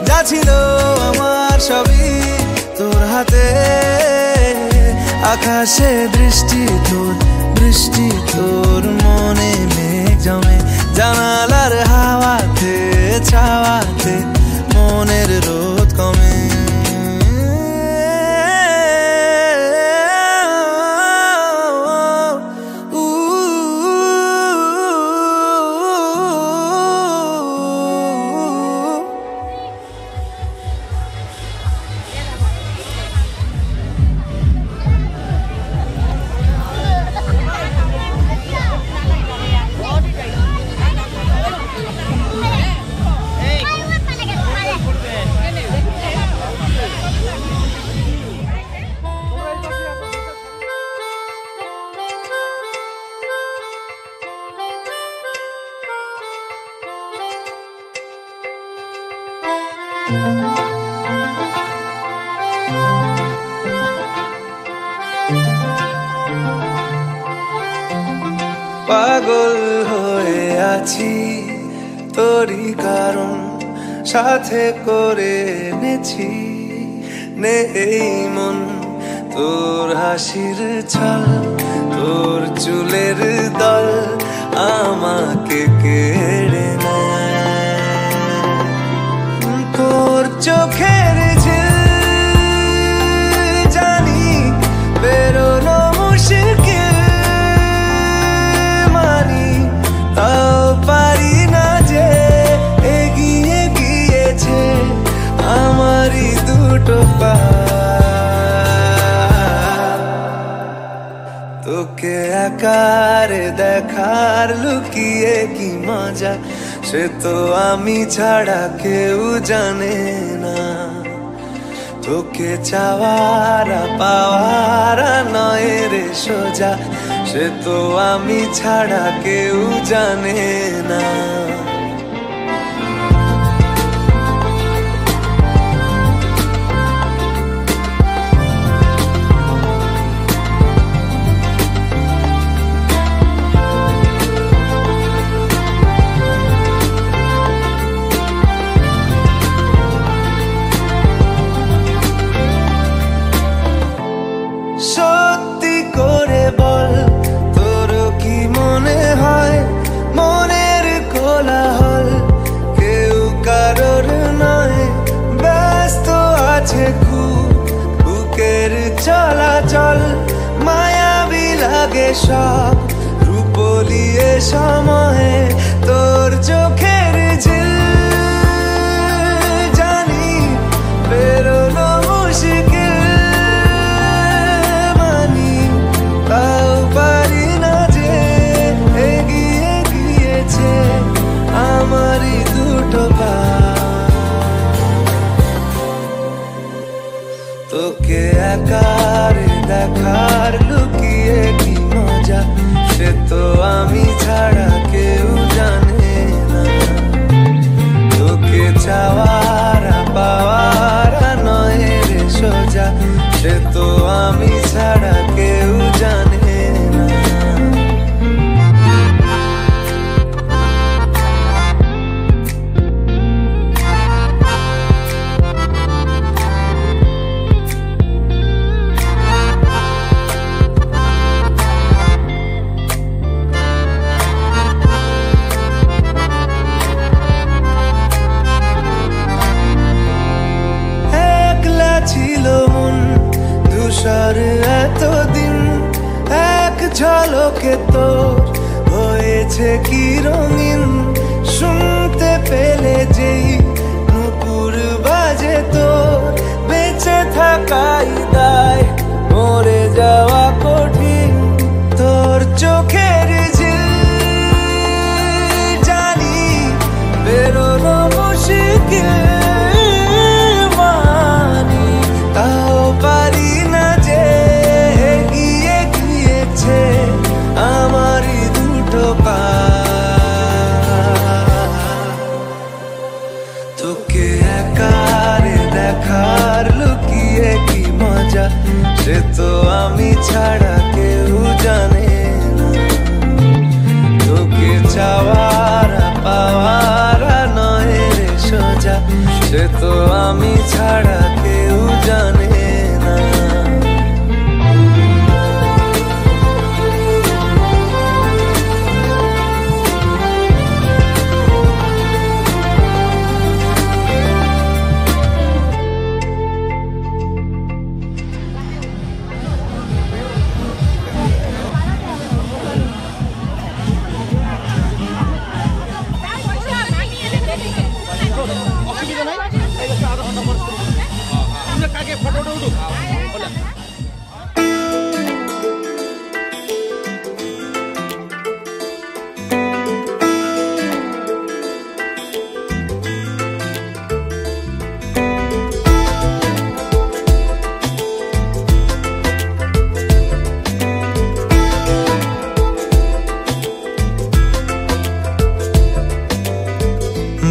যা ছিল আমার সবই তোর হাতে আকাশে দৃষ্টি তোর বৃষ্টি তোর মনে মেঘ জমে জানালার হাওয়াতে ছাওয়াতে মনের রোদ কমে পাগল হয়ে আছি তোরই কারণ সাথে করে এনেছি নে এই মন তোর হাসির ছল তোর চুলের দল আমাকে কেড়ে নেয় তোর চোখের ঝিল জানি বেরোনো মুশকিল মানি তাও পারি না যে এগিয়ে গিয়েছে আমারই দুটো পা তোকে আকারে দেখার লুকিয়ে কি মজা সে তো আমি ছাড়া কেউ জানে না তোকে চাওয়ারা পাওয়ারা নয় রে সোজা সে তো আমি ছাড়া কেউ জানে না সত্যি করে বল তোর কি মনে হয় মনের কোলাহল কেউ কারোর নয় ব্যস্ত আছে খুব বুকের চলাচল মায়াবী লাগে সব রূপলিয়ে সময়ে তোর চোখের ঝিল জানি বেরোনো মুশকিল আমারই দুটো পা তোকে আকারে দেখার লুকিয়ে কি মজা সে তো আমি ছাড়া কেউ জানে না তোকে চাওয়ারা পাওয়ারা নয় রে সোজা সে তো আমি ছাড়া কেউ জানে না ছিল মন ধূসর এতদিন এক ঝলকে তোর হয়েছে কি রঙিন শুনতে পেলে যেই নুপুর বাজে তোর বেঁচে থাকাই দায় মরে যাওয়া কঠিন তোর চোখের ঝিল জানি বেরোনো মুশকিল তাও পারি না যে এগিয়ে গিয়েছে আমারই দুটো পা তোকে একারে দেখার লুকিয়ে কি মজা সে তো আমি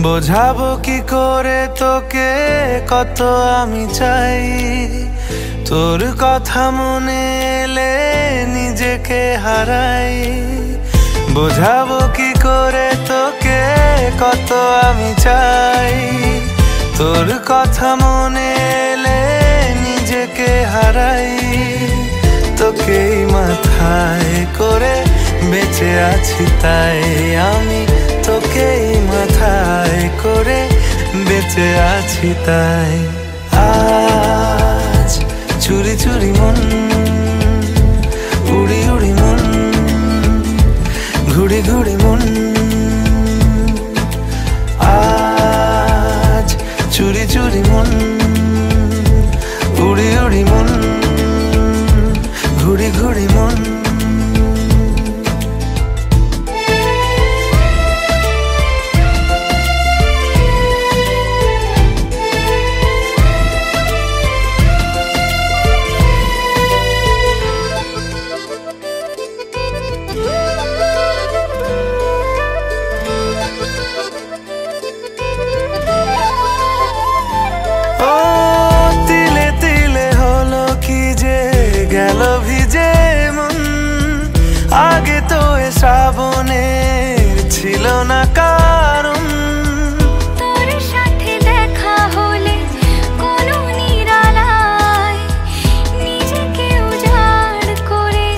বোঝাবো কি করে তোকে কত আমি চাই, তোর কথা মনে এলে নিজেকে হারাই। বোঝাবো কি করে তোকে কত আমি চাই, তোর কথা মনে এলে নিজেকে হারাই। তোকেই মাথায় করে বেঁচে আছি তাই আমি, তোকেই মাথায় করে বেঁচে আছি তাই। আজ চুরি চুরি মন, উড়ি উড়ি মন, ঘুড়ি ঘুড়ি মন। আজ চুরি চুরি মন, উড়ি উড়ি মন, ঘুড়ি ঘুড়ি মন। গেল ভিজে মন, আগে তো এ শ্রাবণের ছিল না কারণ। তোর সাথে দেখা হলে কোনো নিরালায় নিজেকে উজাড় করে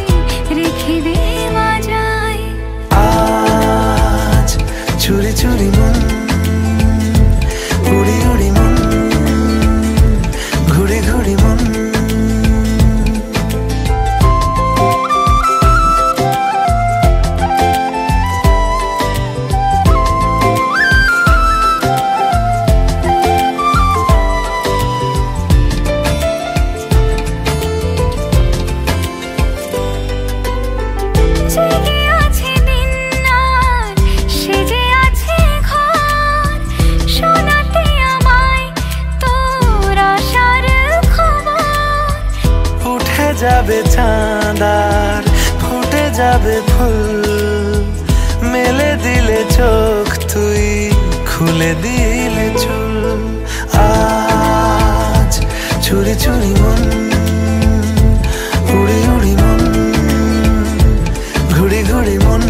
রেখে দে মাঝায়। আজ চুরি চুরি মন, উড়ি উড়ি মন, ঘুড়ি ঘুড়ি মন। যাবে চাঁদার ফুটে যাবে ফুল, মেলে দিলে চোখ তুই খুলে দিলে চুল। আজ চুরি চুরি মন, উড়ি উড়ি মন, ঘুড়ি ঘুড়ি মন।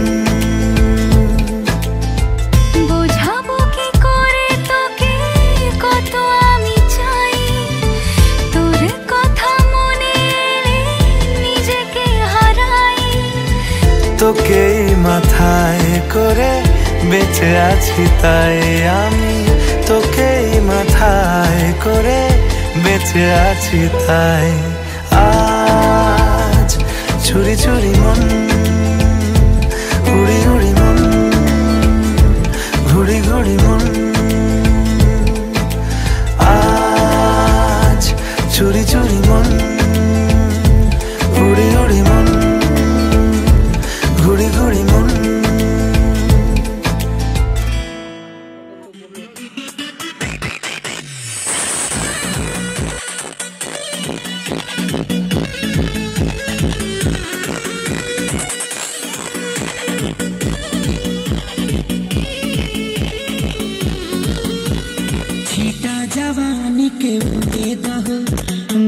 বোঝাবো কি করে তোকে কত আমি চাই, তোর কথা মনে এলে নিজেকে হারাই। তোকেই মাথায় করে বেঁচে আছি তাই আমি, তোকেই মাথায় করে বেঁচে আছি তাই। আজ চুরি চুরি মন, উড়ি উড়ি মন, ঘুড়ি ঘুড়ি মন। আজ চুরি চুরি মন, উড়ি উড়ি মন, ঘুড়ি ঘুড়ি মন। जवानी के उड़े दहो,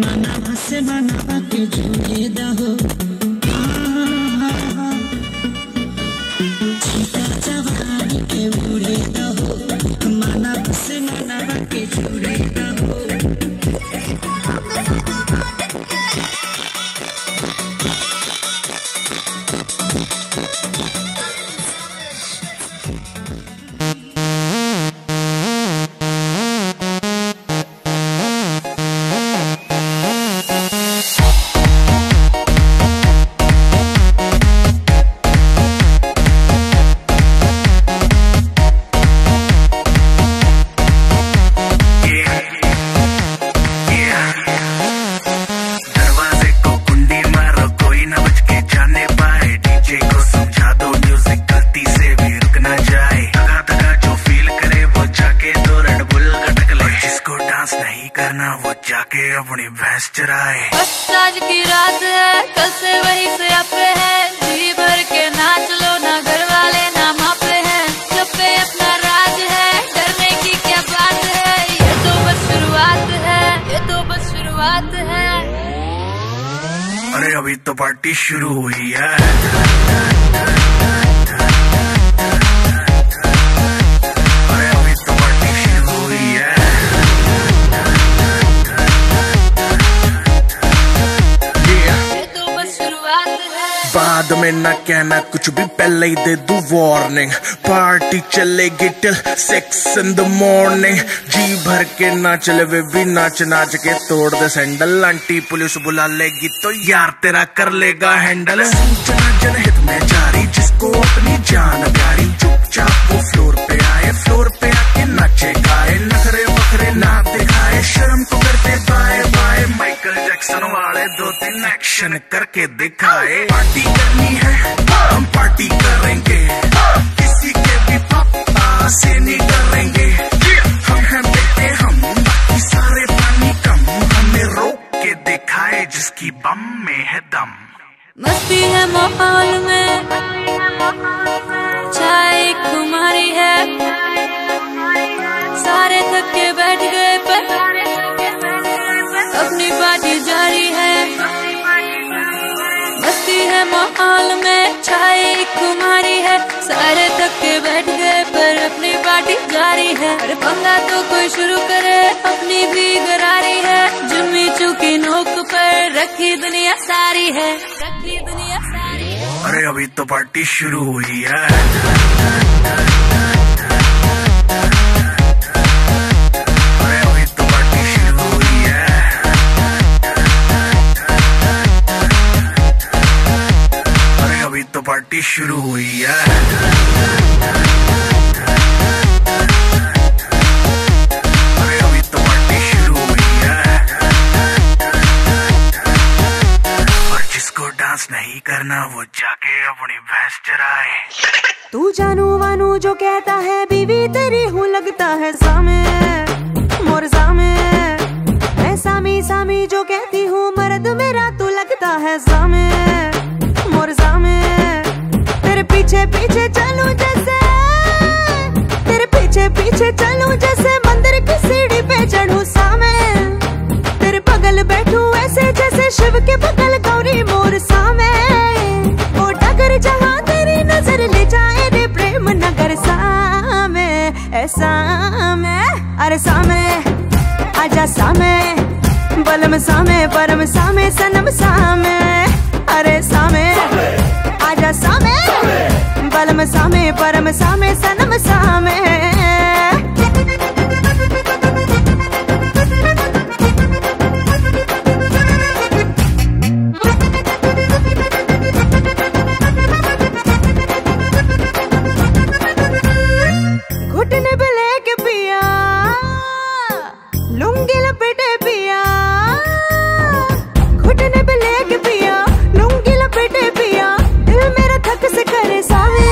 मना से मना के जुड़े दहो। जवानी के उड़े दहो, मना से मना के जुड़े दहो। जाके अपनी भैंस चराए। बस आज की रात है, कल से वही से अपे है, जी भर के नाच लो, ना घर वाले ना मापे हैं, जब पे अपना राज है, डरने अभी तो पार्टी शुरू हुई है। अरे अभी तो पार्टी शुरू हुई है। ये तो बस शुरुआत है। बाद में ना कहना कुछ भी, पहले ही दे दूं वार्निंग। पार्टी चलेगी टिल 6 in the morning। जी भर के ना चले वे भी नाच नाच के तोड़ दे सैंडल। आंटी पुलिस बुला लेगी तो यार तेरा कर लेगा हैंडल। सूचना जनहित में जारी, जिसको अपनी जान प्यारी, चुपचाप वो फ्लोर पे आए, फ्लोर पे आके नाचे गाए, नखरे वखरे ना दिखाए, शर्म को करते बाय बाय। माइकल जैक्सन वाले 2-3 एक्शन करके दिखाए। पार्टी करनी है हम पार्टी करेंगे, किसी के भी पापा से नहीं डरेंगे। हम हैं बेटे हम, बाकी सारे पानी कम, हमें रोक के दिखाए जिसकी बम में है दम। मस्ती है माहौल में, चाय खुमारी है, सारे थक के बैठ गए पर अपनी पार्टी जारी है। मस्ती है माहौल में, चाय खुमारी है, सारे थक के बैठ गए पर अपनी पार्टी जारी है। अरे पंगा तो कोई शुरू करे, अपनी भी गरारी है, जुम्मी चूकी नोक पर रखी दुनिया सारी है, रखी दुनिया सारी है। अरे अभी तो पार्टी शुरू हुई है। अरे अभी तो पार्टी शुरू हुई है। अरे अभी तो पार्टी शुरू हुई है। अरे अभी तो पार्टी शुरू हुई है। और जिसको डांस नहीं करना वो जाके अपनी भैंस चराए। तू जानू वानू जो कहता है, बीवी तेरी हूँ लगता है सामे मोर सामे। मैं सामी सामी जो कहती हूँ, मर्द मेरा तू लगता है सामे मोर सामे। तेरे पीछे पीछे चलूं जैसे, तेरे पीछे पीछे चलूं जैसे मंदिर की सीढ़ी पे चढ़ूं सामे। तेरे बगल बैठूं ऐसे जैसे शिव के बगल गौरी मोर सामे। वो डगर जहाँ तेरी नजर ले जाए रे प्रेम नगर सामे, ऐसा में। अरे सामे आजा सामे, बलम सामे परम सामे सनम सामे। अरे सामे आजा सामे, बलम सामे परम सामे सनम सामे। घुटने पे लेके पिया, लुंगी लपेटे पिया, घुटने पे लेके पिया, लुंगी लपेटे पिया, दिल मेरा थक से करे सावे।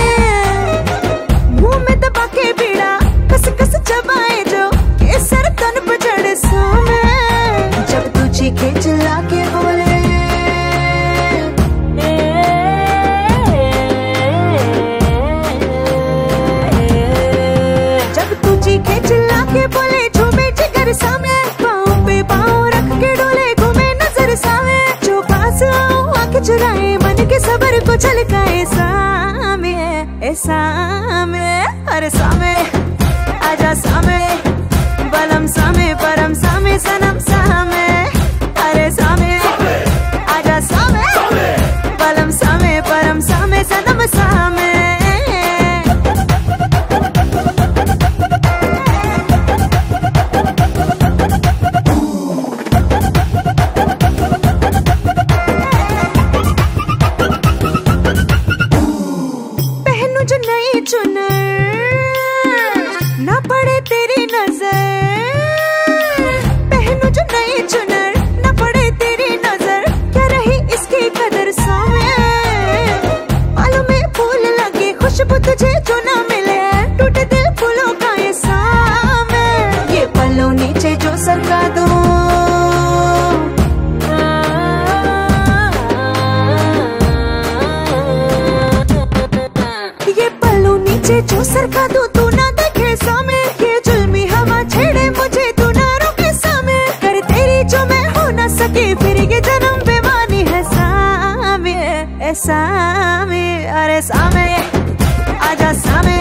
मुंह में दबा के बीड़ा, कस कस चबाए जो केसर तन पे चढ़े सामे। जब तू चीखे चिल्ला के बोले, चीखे चिल्ला के बोले, झूमे जिगर सामे, पाँव पे पाँव रख के डोले, घूमे नजर सामे। जो पास आओ आँख चुराए, मन के सबर को छलकाए सामे, ए सामे। अरे सामे आजा सामे, बलम सामे परम सामे सनम सामे। अरे सामे आजा सामे, बलम सामे परम सामे सनम सामे। ना पड़े तेरी नजर, पहनू जो नई चुनर, ना पड़े तेरी नजर, क्या रही इसकी कदर सामे। बालों में फूल लगे, खुशबू तुझे जो ना मिले, टूटे दिल फूलों का ये सामे। ये पल्लों नीचे जो सरका दो, ये पल्लों नीचे जो सरका दो, तू ना देखे सामे। ये जुल्मी हवा छेड़े मुझे, तू ना रोके सामे। कर तेरी जो मैं हो ना सके, फिर ये जन्म बेमानी है सामे। सामे, अरे सामे आजा सामे,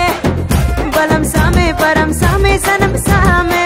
बलम सामे परम सामे सनम सामे।